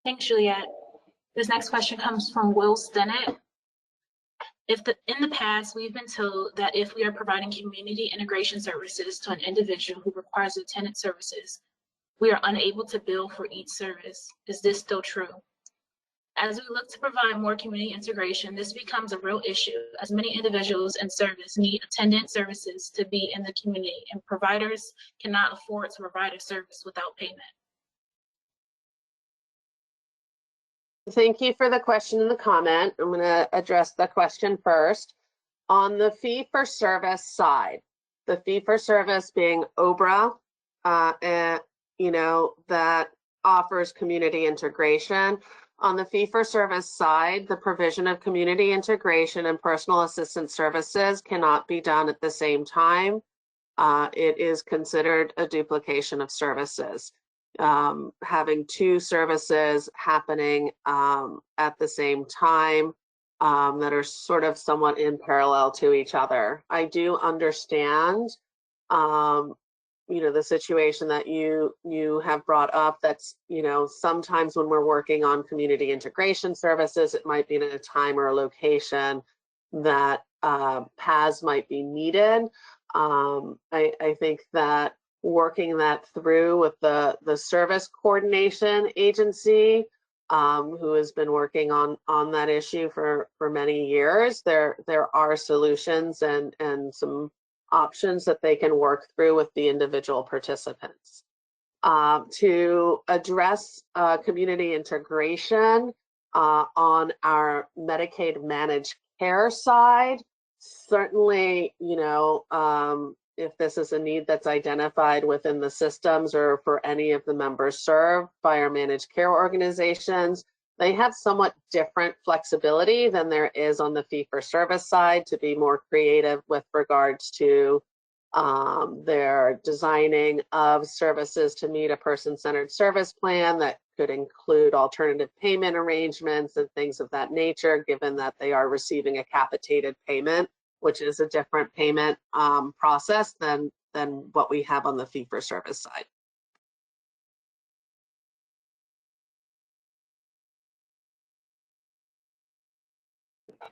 Thanks, Juliet. This next question comes from Will Stennett. In the past, we've been told that if we are providing community integration services to an individual who requires attendant services, we are unable to bill for each service. Is this still true? As we look to provide more community integration, this becomes a real issue as many individuals in service need attendant services to be in the community, and providers cannot afford to provide a service without payment. Thank you for the question and the comment. I'm going to address the question first. On the fee-for-service side, the fee-for-service being OBRA, and, you know, that offers community integration. On the fee-for-service side, the provision of community integration and personal assistance services cannot be done at the same time. It is considered a duplication of services. Having two services happening at the same time that are sort of somewhat in parallel to each other. I do understand the situation that you have brought up. That's, sometimes when we're working on community integration services, it might be in a time or a location that paths might be needed. I think that working that through with the service coordination agency, who has been working on that issue for many years, there are solutions and some options that they can work through with the individual participants. To address community integration on our Medicaid managed care side, certainly, if this is a need that's identified within the systems or for any of the members served by our managed care organizations, they have somewhat different flexibility than there is on the fee-for-service side to be more creative with regards to their designing of services to meet a person-centered service plan that could include alternative payment arrangements and things of that nature, given that they are receiving a capitated payment, which is a different payment process than what we have on the fee-for-service side.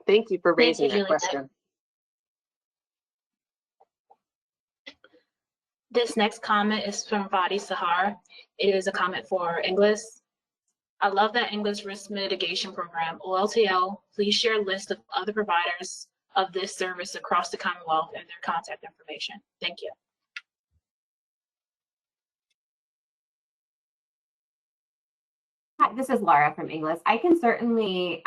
Thank you for raising that question. This next comment is from Vadi Sahar. It is a comment for English. I love that English risk mitigation program. OLTL, please share a list of other providers of this service across the Commonwealth and their contact information. Thank you. Hi, this is Laura from English. I can certainly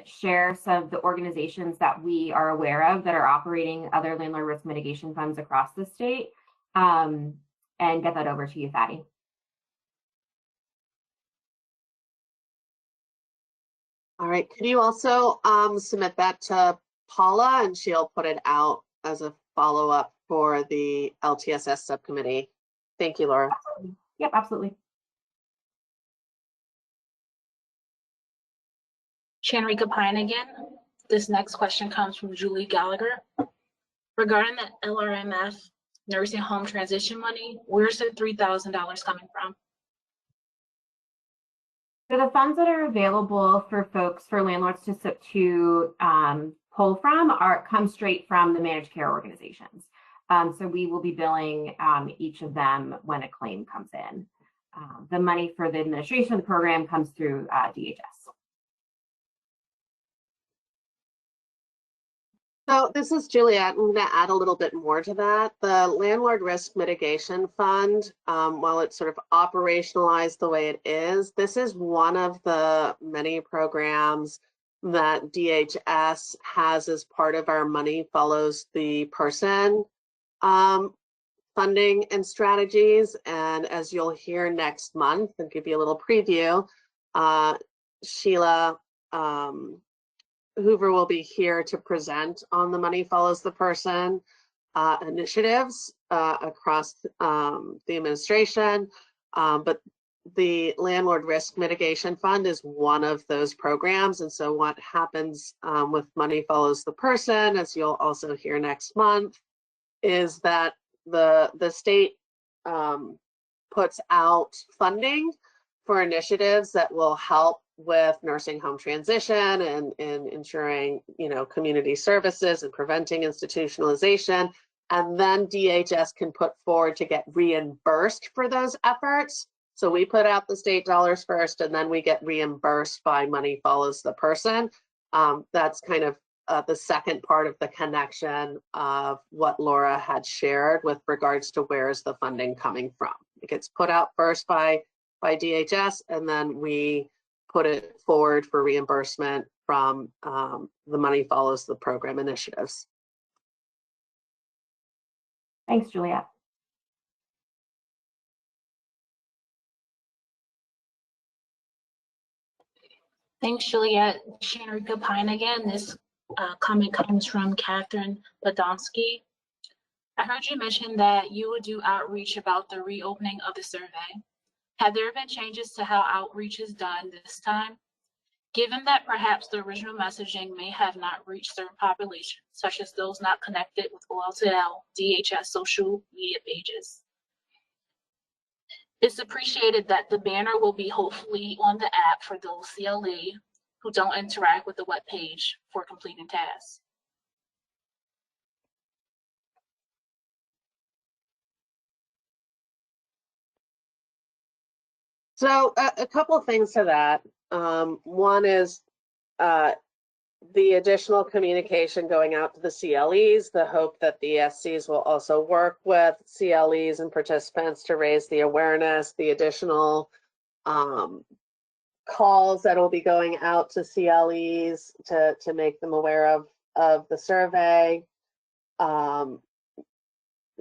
share some of the organizations that we are aware of that are operating other landlord risk mitigation funds across the state, and get that over to you, Fatty. All right, could you also submit that to Paula, and she'll put it out as a follow-up for the LTSS subcommittee. Thank you, Laura. Absolutely. Yep, absolutely. Chanrika Pine again. This next question comes from Julie Gallagher. Regarding the LRMF nursing home transition money, where's the $3,000 coming from? So the funds that are available for folks, for landlords to pull from come straight from the managed care organizations. So we will be billing each of them when a claim comes in. The money for the administration of the program comes through DHS. So this is Juliet. I'm going to add a little bit more to that. The Landlord Risk Mitigation Fund, while it's sort of operationalized the way it is, this is one of the many programs that DHS has as part of our Money Follows the Person funding and strategies. And as you'll hear next month, I'll give you a little preview, Sheila Hoover will be here to present on the Money Follows the Person initiatives across the administration. But the Landlord Risk Mitigation Fund is one of those programs. And so what happens with Money Follows the Person, as you'll also hear next month, is that the state puts out funding for initiatives that will help with nursing home transition and ensuring, community services and preventing institutionalization. And then DHS can put forward to get reimbursed for those efforts. So we put out the state dollars first, and then we get reimbursed by Money Follows the Person. That's kind of the second part of the connection of what Laura had shared with regards to where is the funding coming from. It gets put out first by DHS, and then we put it forward for reimbursement from the Money Follows the Program initiatives. Thanks, Juliet. Thanks, Juliet. Shanrika Pine again. This comment comes from Catherine Podonsky. I heard you mention that you would do outreach about the reopening of the survey. Have there been changes to how outreach is done this time? Given that perhaps the original messaging may have not reached certain populations, such as those not connected with OLTL, DHS social media pages. It's appreciated that the banner will be hopefully on the app for those CLE who don't interact with the web page for completing tasks. So a couple of things to that. One is the additional communication going out to the CLEs, the hope that the SCs will also work with CLEs and participants to raise the awareness, the additional calls that will be going out to CLEs to make them aware of the survey.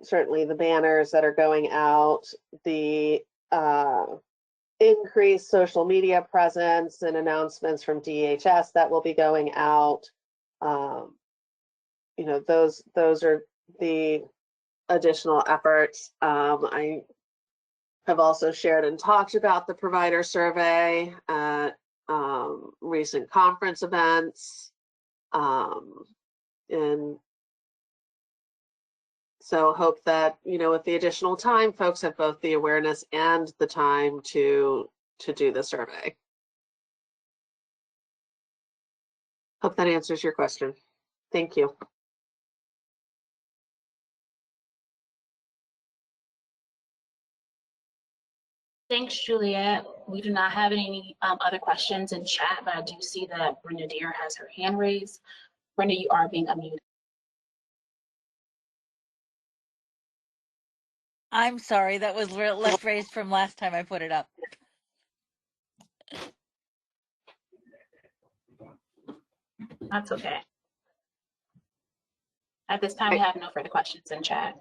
Certainly the banners that are going out, the increased social media presence and announcements from DHS that will be going out. You know, those are the additional efforts. I have also shared and talked about the provider survey at recent conference events. And so hope that, you know, with the additional time, folks have both the awareness and the time to do the survey. Hope that answers your question. Thank you. Thanks, Juliet. We do not have any other questions in chat, but I do see that Brenda Deer has her hand raised. Brenda, you are being unmuted. I'm sorry, that was left raised from last time I put it up. That's okay. At this time, we have no further questions in chat.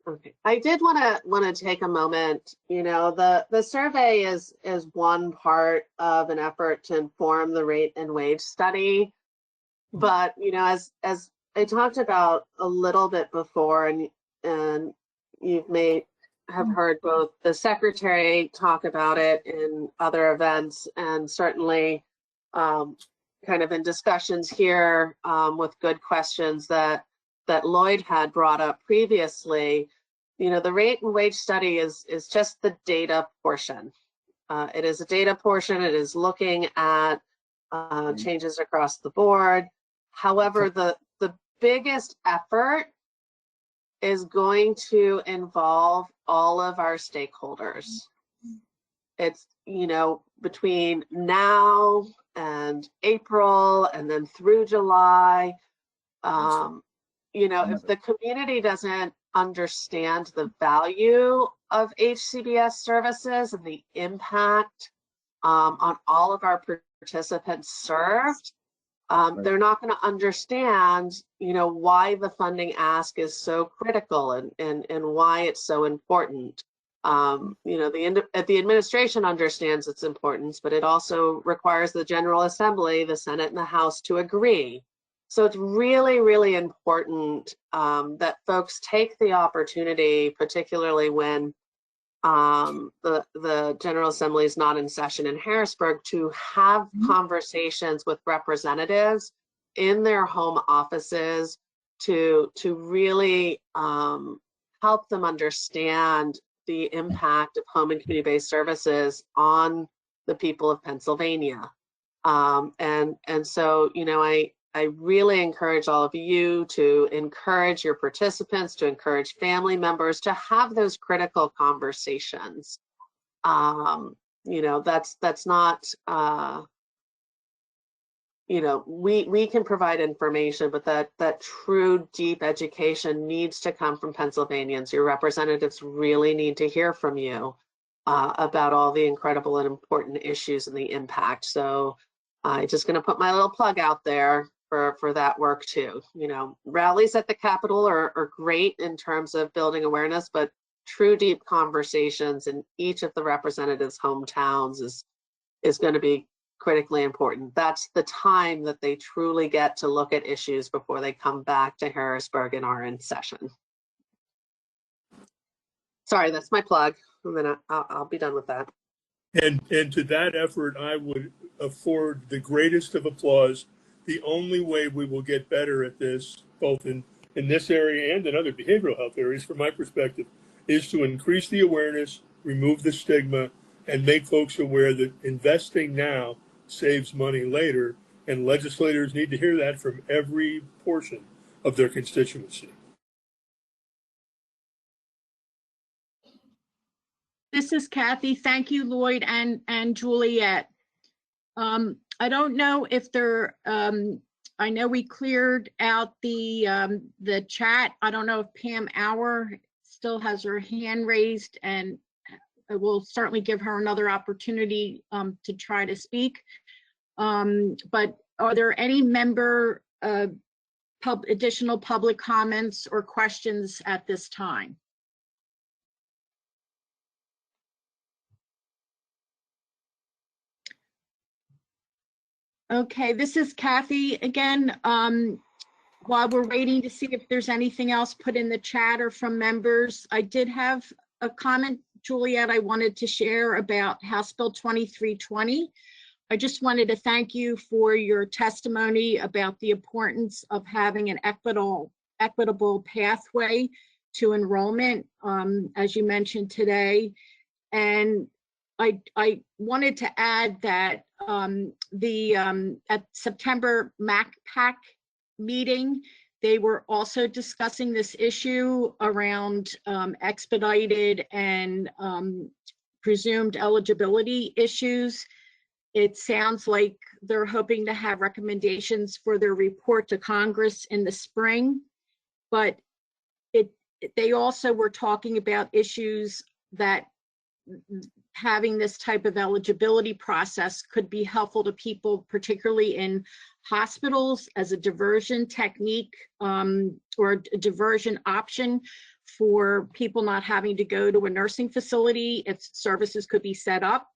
Okay. I did want to take a moment. You know, the survey is one part of an effort to inform the rate and wage study. But, you know, as I talked about a little bit before, and you have heard both the secretary talk about it in other events, and certainly kind of in discussions here with good questions that Lloyd had brought up previously. You know, the rate and wage study is just the data portion. It is a data portion. It is looking at changes across the board. However, the biggest effort is going to involve all of our stakeholders. It's, you know, between now and April and then through July. You know, if the community doesn't understand the value of HCBS services and the impact on all of our participants served, they're not going to understand, you know, why the funding ask is so critical and why it's so important. You know, the administration understands its importance, but it also requires the General Assembly, the Senate, and the House to agree. So it's really, really important that folks take the opportunity, particularly when the General Assembly is not in session in Harrisburg, to have conversations with representatives in their home offices to really help them understand the impact of home and community-based services on the people of Pennsylvania. And so, you know, I really encourage all of you to encourage your participants, to encourage family members to have those critical conversations. You know, that's not, you know, we can provide information, but that true deep education needs to come from Pennsylvanians. Your representatives really need to hear from you about all the incredible and important issues and the impact. So I'm just going to put my little plug out there for that work too. You know, rallies at the Capitol are great in terms of building awareness, but true deep conversations in each of the representatives' hometowns is going to be critically important. That's the time that they truly get to look at issues before they come back to Harrisburg and are in session. Sorry, that's my plug. And then I'll be done with that. And to that effort, I would afford the greatest of applause. The only way we will get better at this, both in this area and in other behavioral health areas, from my perspective, is to increase the awareness, remove the stigma, and make folks aware that investing now saves money later. And legislators need to hear that from every portion of their constituency. This is Kathy. Thank you, Lloyd and Juliet. I don't know if there, I know we cleared out the chat. I don't know if Pam Auer still has her hand raised, and I will certainly give her another opportunity to try to speak. But are there any member additional public comments or questions at this time? Okay, this is Kathy again. While we're waiting to see if there's anything else put in the chat or from members, I did have a comment, Juliet, I wanted to share about House Bill 2320. I just wanted to thank you for your testimony about the importance of having an equitable pathway to enrollment, as you mentioned today. And I wanted to add that at September MACPAC meeting, they were also discussing this issue around expedited and presumed eligibility issues. It sounds like they're hoping to have recommendations for their report to Congress in the spring, but they also were talking about issues that having this type of eligibility process could be helpful to people, particularly in hospitals, as a diversion technique or a diversion option for people not having to go to a nursing facility if services could be set up.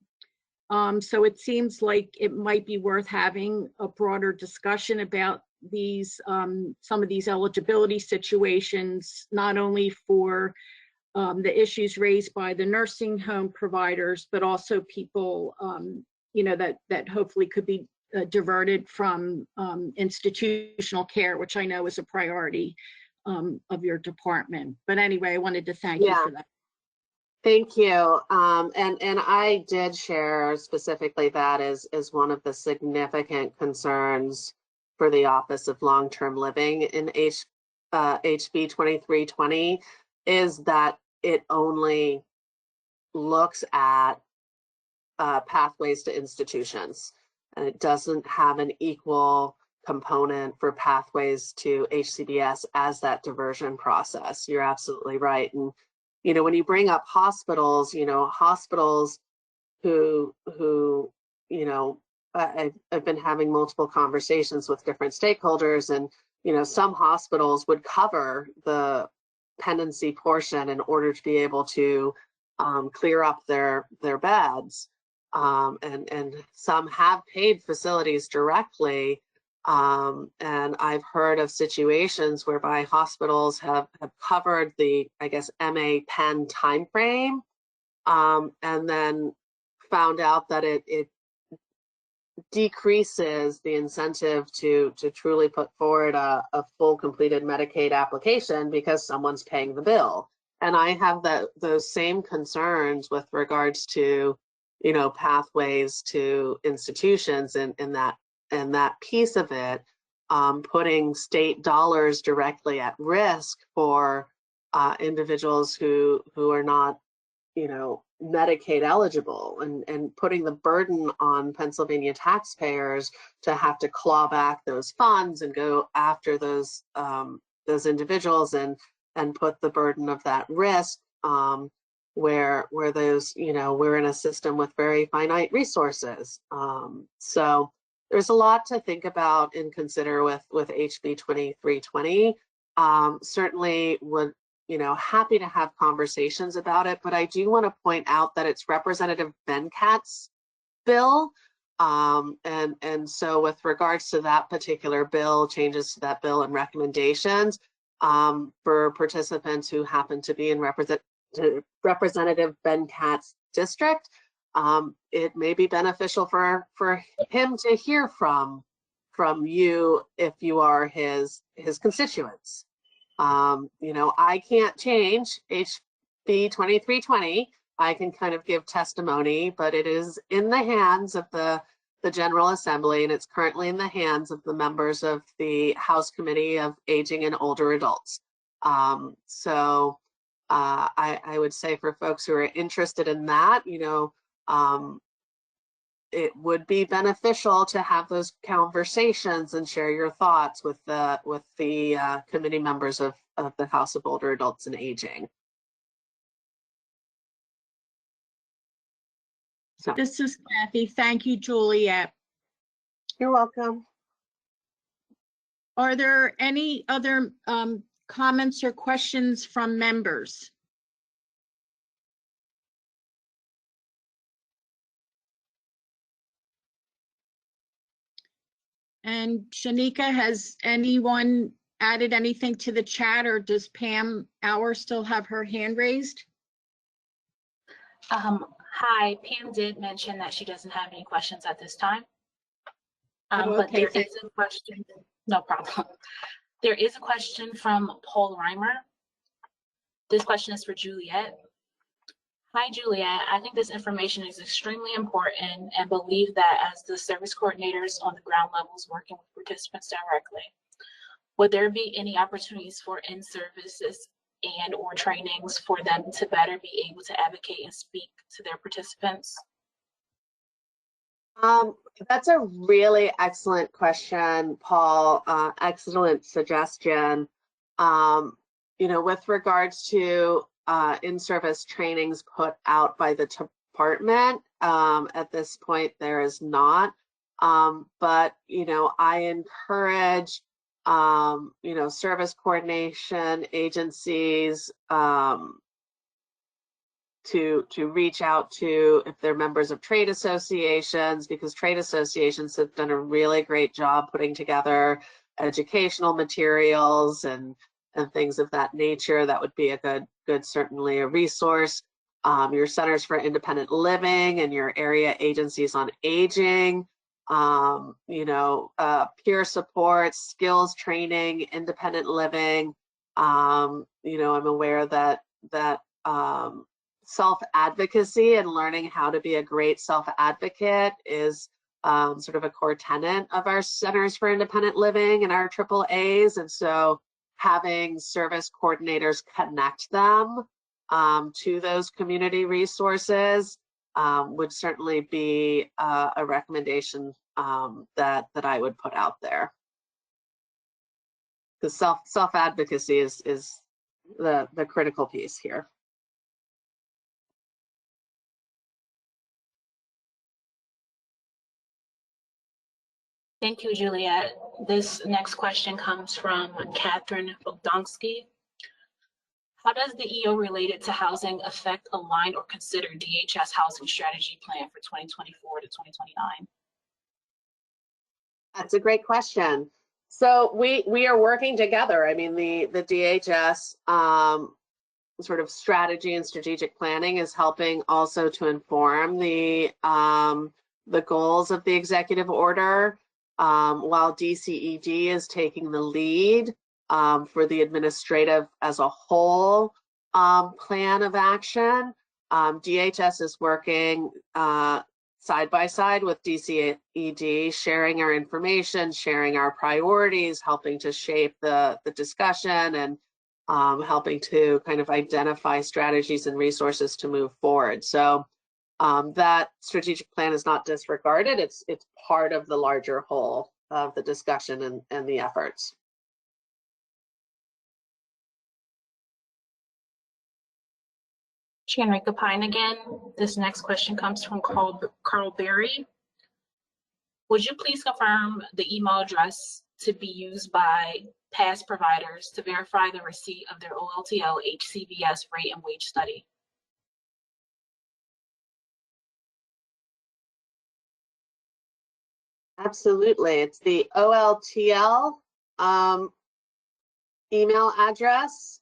So it seems like it might be worth having a broader discussion about these, some of these eligibility situations, not only for the issues raised by the nursing home providers, but also people, you know, that hopefully could be diverted from institutional care, which I know is a priority of your department. But anyway, I wanted to thank you for that. Thank you. And I did share specifically that as one of the significant concerns for the Office of Long-Term Living in HB 2320 is that it only looks at pathways to institutions, and it doesn't have an equal component for pathways to HCBS as that diversion process. You're absolutely right. And you know, when you bring up hospitals, you know, hospitals who you know, I've been having multiple conversations with different stakeholders, and you know, some hospitals would cover the pendency portion in order to be able to clear up their beds, and some have paid facilities directly. And I've heard of situations whereby hospitals have covered the, I guess, MA Penn timeframe, and then found out that it decreases the incentive to truly put forward a full completed Medicaid application because someone's paying the bill. And I have those same concerns with regards to, you know, pathways to institutions and that piece of it, putting state dollars directly at risk for individuals who are not, you know, Medicaid eligible, and putting the burden on Pennsylvania taxpayers to have to claw back those funds and go after those individuals and put the burden of that risk where those, you know, we're in a system with very finite resources. So there's a lot to think about and consider with HB 2320. Certainly would, you know, happy to have conversations about it, but I do want to point out that it's Representative Benkat's bill. And so with regards to that particular bill, changes to that bill and recommendations, for participants who happen to be in Representative Ben Katz's district, it may be beneficial for him to hear from you if you are his constituents. You know, I can't change HB 2320. I can kind of give testimony, but it is in the hands of the General Assembly, and it's currently in the hands of the members of the House Committee of Aging and Older Adults. So I would say for folks who are interested in that, you know, it would be beneficial to have those conversations and share your thoughts with the committee members of the House of Older Adults and Aging. So. This is Kathy. Thank you, Juliet. You're welcome. Are there any other comments or questions from members? And Shanika, has anyone added anything to the chat, or does Pam Auer still have her hand raised? Hi, Pam did mention that she doesn't have any questions at this time. Oh, But okay. there is a question, no problem. There is a question from Paul Reimer. This question is for Juliet. Hi, Juliet. I think this information is extremely important and believe that as the service coordinators on the ground levels working with participants directly, would there be any opportunities for in-services and or trainings for them to better be able to advocate and speak to their participants? That's a really excellent question, Paul. Excellent suggestion. You know, with regards to in-service trainings put out by the department, at this point there is not. But you know, I encourage you know, service coordination agencies to reach out to, if they're members of trade associations, because trade associations have done a really great job putting together educational materials and things of that nature. That would be a good certainly a resource. Your centers for independent living and your area agencies on aging, you know, peer support, skills training, independent living. You know, I'm aware that self-advocacy and learning how to be a great self-advocate is sort of a core tenet of our Centers for Independent Living and our AAAs. And so having service coordinators connect them to those community resources would certainly be a recommendation that I would put out there. Because self-advocacy is the critical piece here. Thank you, Juliet. This next question comes from Catherine Bogdansky. How does the EO related to housing affect, align, or consider DHS housing strategy plan for 2024 to 2029? That's a great question. So we are working together. I mean, the DHS sort of strategy and strategic planning is helping also to inform the goals of the executive order, while DCED is taking the lead for the administrative as a whole plan of action. DHS is working side by side with DCED, sharing our information, sharing our priorities, helping to shape the discussion, and helping to kind of identify strategies and resources to move forward. So that strategic plan is not disregarded. It's part of the larger whole of the discussion and the efforts. Shanrika Pine again. This next question comes from Carl Berry. Would you please confirm the email address to be used by past providers to verify the receipt of their OLTL HCBS rate and wage study? Absolutely. It's the OLTL email address.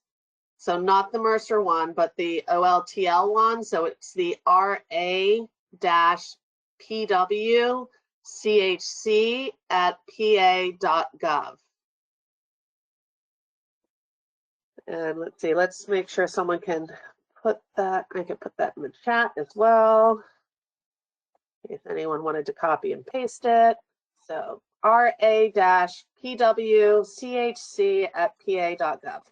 So not the Mercer one, but the OLTL one. So it's the RA-PWCHC@pa.gov. And let's see, let's make sure someone can put that, I can put that in the chat as well, if anyone wanted to copy and paste it. So RA-PWCHC@pa.gov.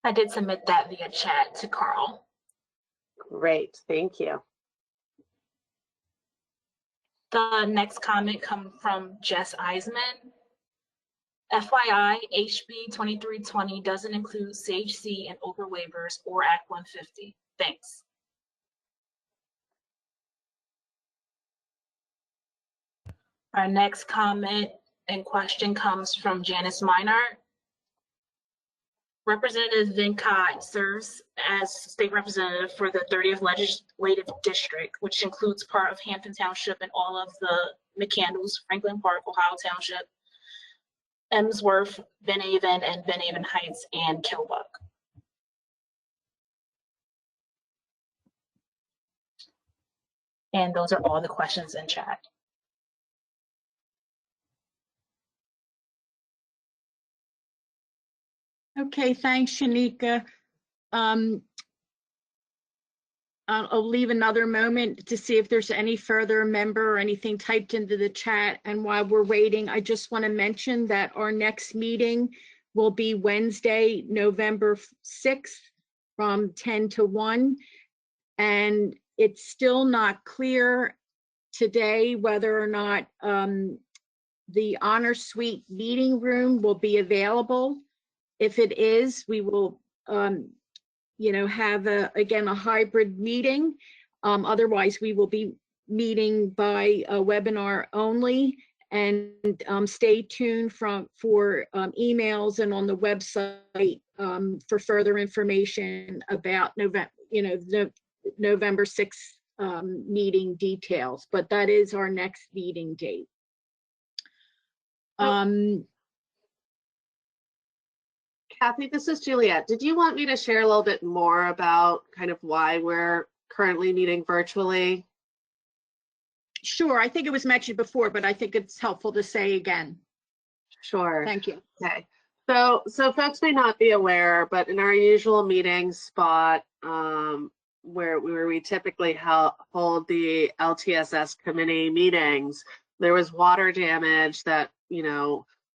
I did submit that via chat to Carl. Great, thank you. The next comment comes from Jess Eisman. FYI, HB 2320 doesn't include SAGE-C and OPRA waivers or Act 150. Thanks. Our next comment and question comes from Janice Meinert. Representative Venkat serves as state representative for the 30th Legislative District, which includes part of Hampton Township and all of the McCandles, Franklin Park, Ohio Township, Emsworth, Ben Haven, and Ben Haven Heights, and Killbuck. And those are all the questions in chat. Okay, thanks, Shanika. I'll leave another moment to see if there's any further member or anything typed into the chat. And while we're waiting, I just want to mention that our next meeting will be Wednesday, November 6th from 10 to 1. And it's still not clear today whether or not the Honor Suite meeting room will be available. If it is, we will have again a hybrid meeting. Otherwise, we will be meeting by a webinar only. And stay tuned for emails and on the website for further information about the November 6th meeting details. But that is our next meeting date. Kathy, this is Juliet. Did you want me to share a little bit more about kind of why we're currently meeting virtually? Sure, I think it was mentioned before, but I think it's helpful to say again. Sure. Thank you. Okay. So folks may not be aware, but in our usual meeting spot, where we typically hold the LTSS committee meetings, there was water damage that,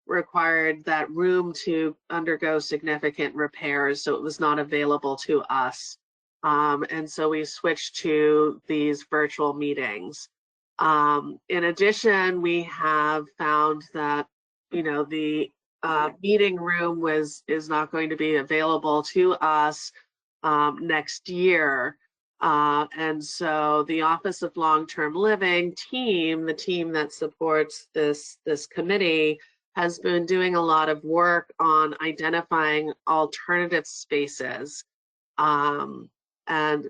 required that room to undergo significant repairs, so it was not available to us. And so we switched to these virtual meetings. In addition, we have found that, the meeting room is not going to be available to us next year. And so the Office of Long-Term Living team, the team that supports this committee, has been doing a lot of work on identifying alternative spaces. And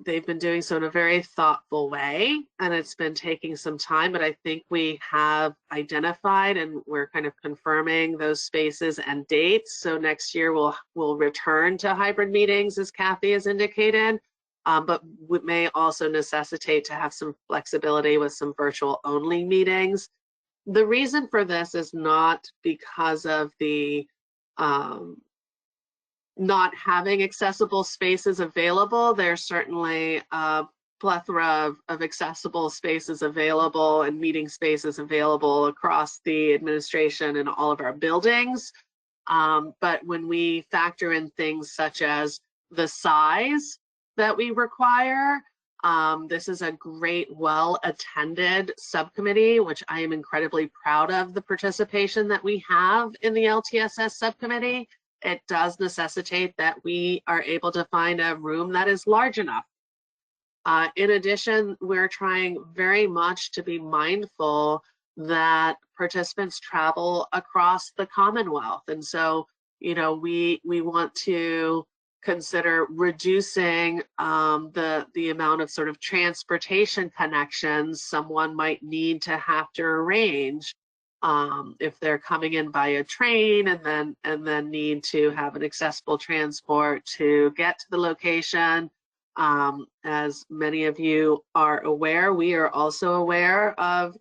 they've been doing so in a very thoughtful way, and it's been taking some time, but I think we have identified and we're kind of confirming those spaces and dates. So next year we'll return to hybrid meetings, as Kathy has indicated, but we may also necessitate to have some flexibility with some virtual only meetings. The reason for this is not because of the not having accessible spaces available. There's certainly a plethora of accessible spaces available and meeting spaces available across the administration and all of our buildings. But when we factor in things such as the size that we require, this is a great, well-attended subcommittee, which I am incredibly proud of the participation that we have in the LTSS subcommittee. It does necessitate that we are able to find a room that is large enough. In addition, we're trying very much to be mindful that participants travel across the Commonwealth. And so, we want to consider reducing the amount of sort of transportation connections someone might need to have to arrange if they're coming in by a train and then need to have an accessible transport to get to the location. As many of you are aware, we are also aware of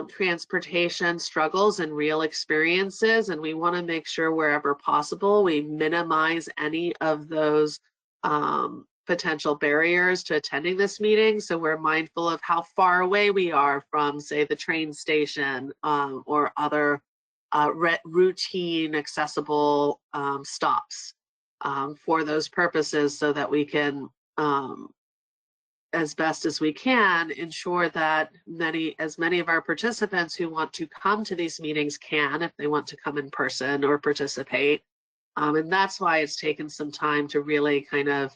transportation struggles and real experiences, and we want to make sure wherever possible we minimize any of those potential barriers to attending this meeting. So we're mindful of how far away we are from, say, the train station or other routine accessible stops for those purposes, so that we can as best as we can ensure that as many of our participants who want to come to these meetings can, if they want to come in person or participate. And that's why it's taken some time to really kind of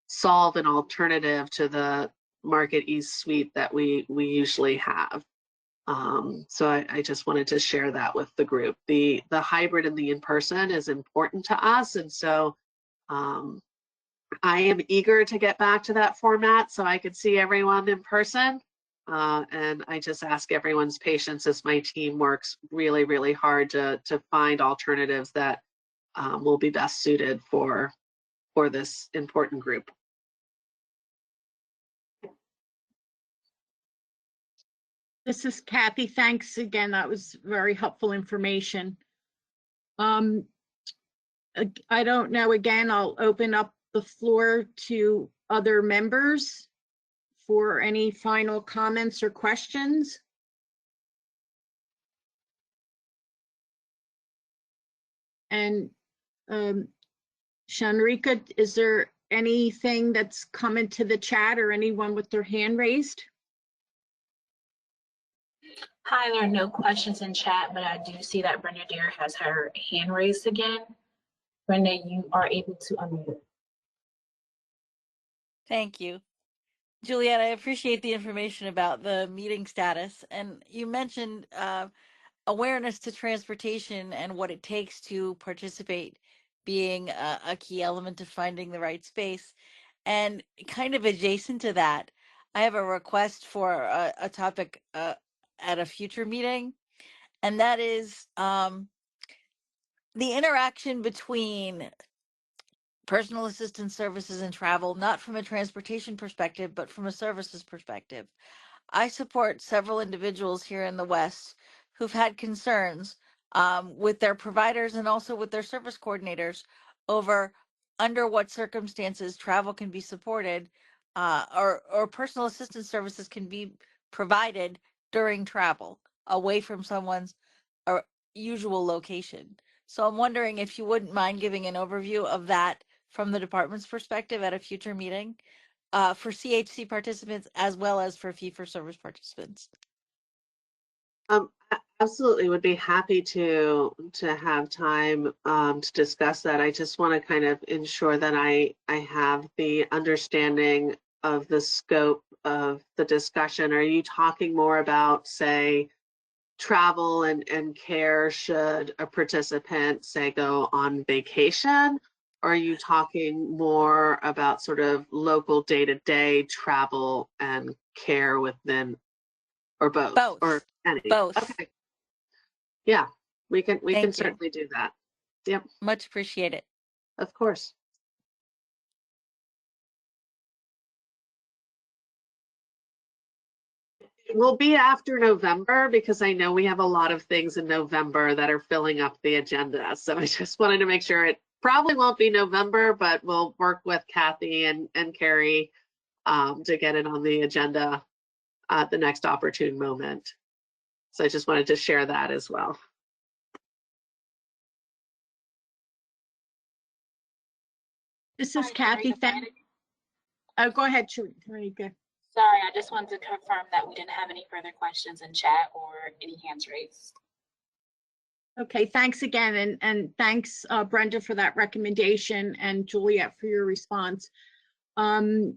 solve an alternative to the Market East suite that we usually have. So I just wanted to share that with the group. The hybrid and the in-person is important to us, and so I am eager to get back to that format so I could see everyone in person. And I just ask everyone's patience as my team works really, really hard to find alternatives that will be best suited for this important group. This is Kathy. Thanks again. That was very helpful information. I don't know. Again, I'll open up the floor to other members for any final comments or questions. And Shanrika, is there anything that's come into the chat or anyone with their hand raised? Hi, there are no questions in chat, but I do see that Brenda Deere has her hand raised again. Brenda, you are able to unmute. Thank you. Juliet, I appreciate the information about the meeting status. And you mentioned awareness to transportation and what it takes to participate being a key element of finding the right space. And kind of adjacent to that, I have a request for a topic at a future meeting, and that is the interaction between personal assistance services and travel, not from a transportation perspective, but from a services perspective. I support several individuals here in the West who've had concerns with their providers and also with their service coordinators over under what circumstances travel can be supported or personal assistance services can be provided during travel away from someone's usual location. So I'm wondering if you wouldn't mind giving an overview of that from the department's perspective at a future meeting for CHC participants as well as for fee-for-service participants. Absolutely, would be happy to have time to discuss that. I just want to kind of ensure that I have the understanding of the scope of the discussion. Are you talking more about, say, travel and care should a participant, say, go on vacation? Or are you talking more about sort of local day-to-day travel and care within, or both? Both. Or any? Both. Okay. Yeah, we can Thank you. certainly do that. Yep. Much appreciated. Of course. It will be after November because I know we have a lot of things in November that are filling up the agenda. So I just wanted to make sure it probably won't be November, but we'll work with Kathy and Carrie to get it on the agenda at the next opportune moment. So I just wanted to share that as well. This is Kathy. Oh, go ahead, Sharika. Sorry, I just wanted to confirm that we didn't have any further questions in chat or any hands raised. Okay, thanks again, and thanks Brenda for that recommendation and Juliet for your response. I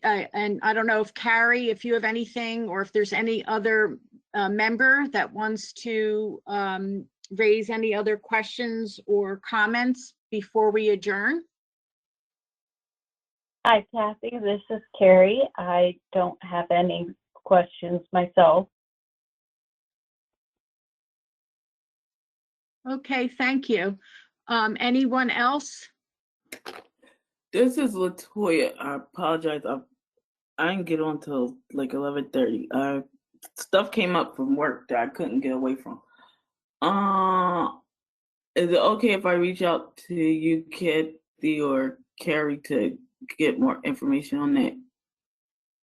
don't know if Carrie, if you have anything, or if there's any other member that wants to raise any other questions or comments before we adjourn? Hi, Kathy. This is Carrie. I don't have any questions myself. Okay, thank you. Anyone else? This is Latoya. I apologize. I didn't get on till like 11:30. Stuff came up from work that I couldn't get away from. Is it okay if I reach out to you, Kathy or Carrie, to get more information on that?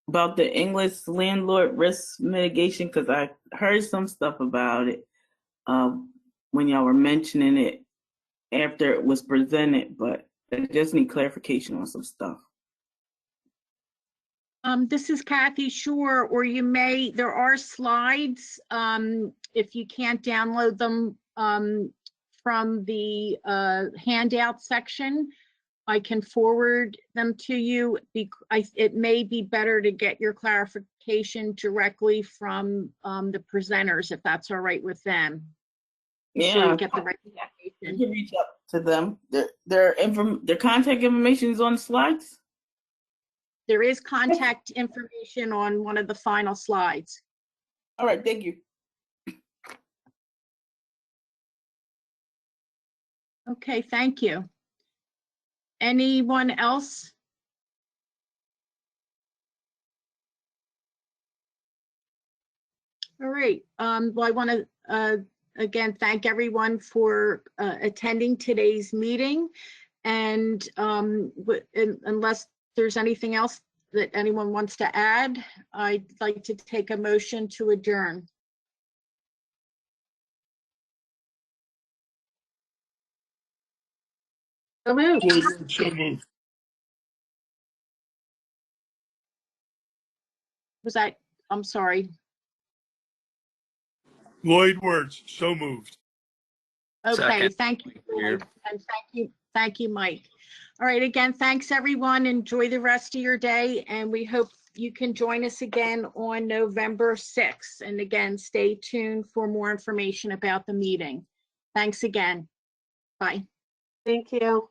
About the English landlord risk mitigation, because I heard some stuff about it when y'all were mentioning it after it was presented, but I just need clarification on some stuff. This is Kathy, sure, or you may, there are slides, if you can't download them from the handout section, I can forward them to you. It may be better to get your clarification directly from the presenters, if that's all right with them. Yeah, so you get the right you information. can reach out to them. Their contact information is on the slides. There is contact information on one of the final slides. All right, thank you. Okay, thank you. Anyone else? All right. Well, I want to again thank everyone for attending today's meeting, and unless there's anything else that anyone wants to add, I'd like to take a motion to adjourn. So moved. So moved. Was that? I'm sorry. Lloyd Wertz, so moved. Okay, Second. thank you, Lloyd, and thank you, Mike. All right, again, thanks everyone. Enjoy the rest of your day, and we hope you can join us again on November 6th. And again, stay tuned for more information about the meeting. Thanks again. Bye. Thank you.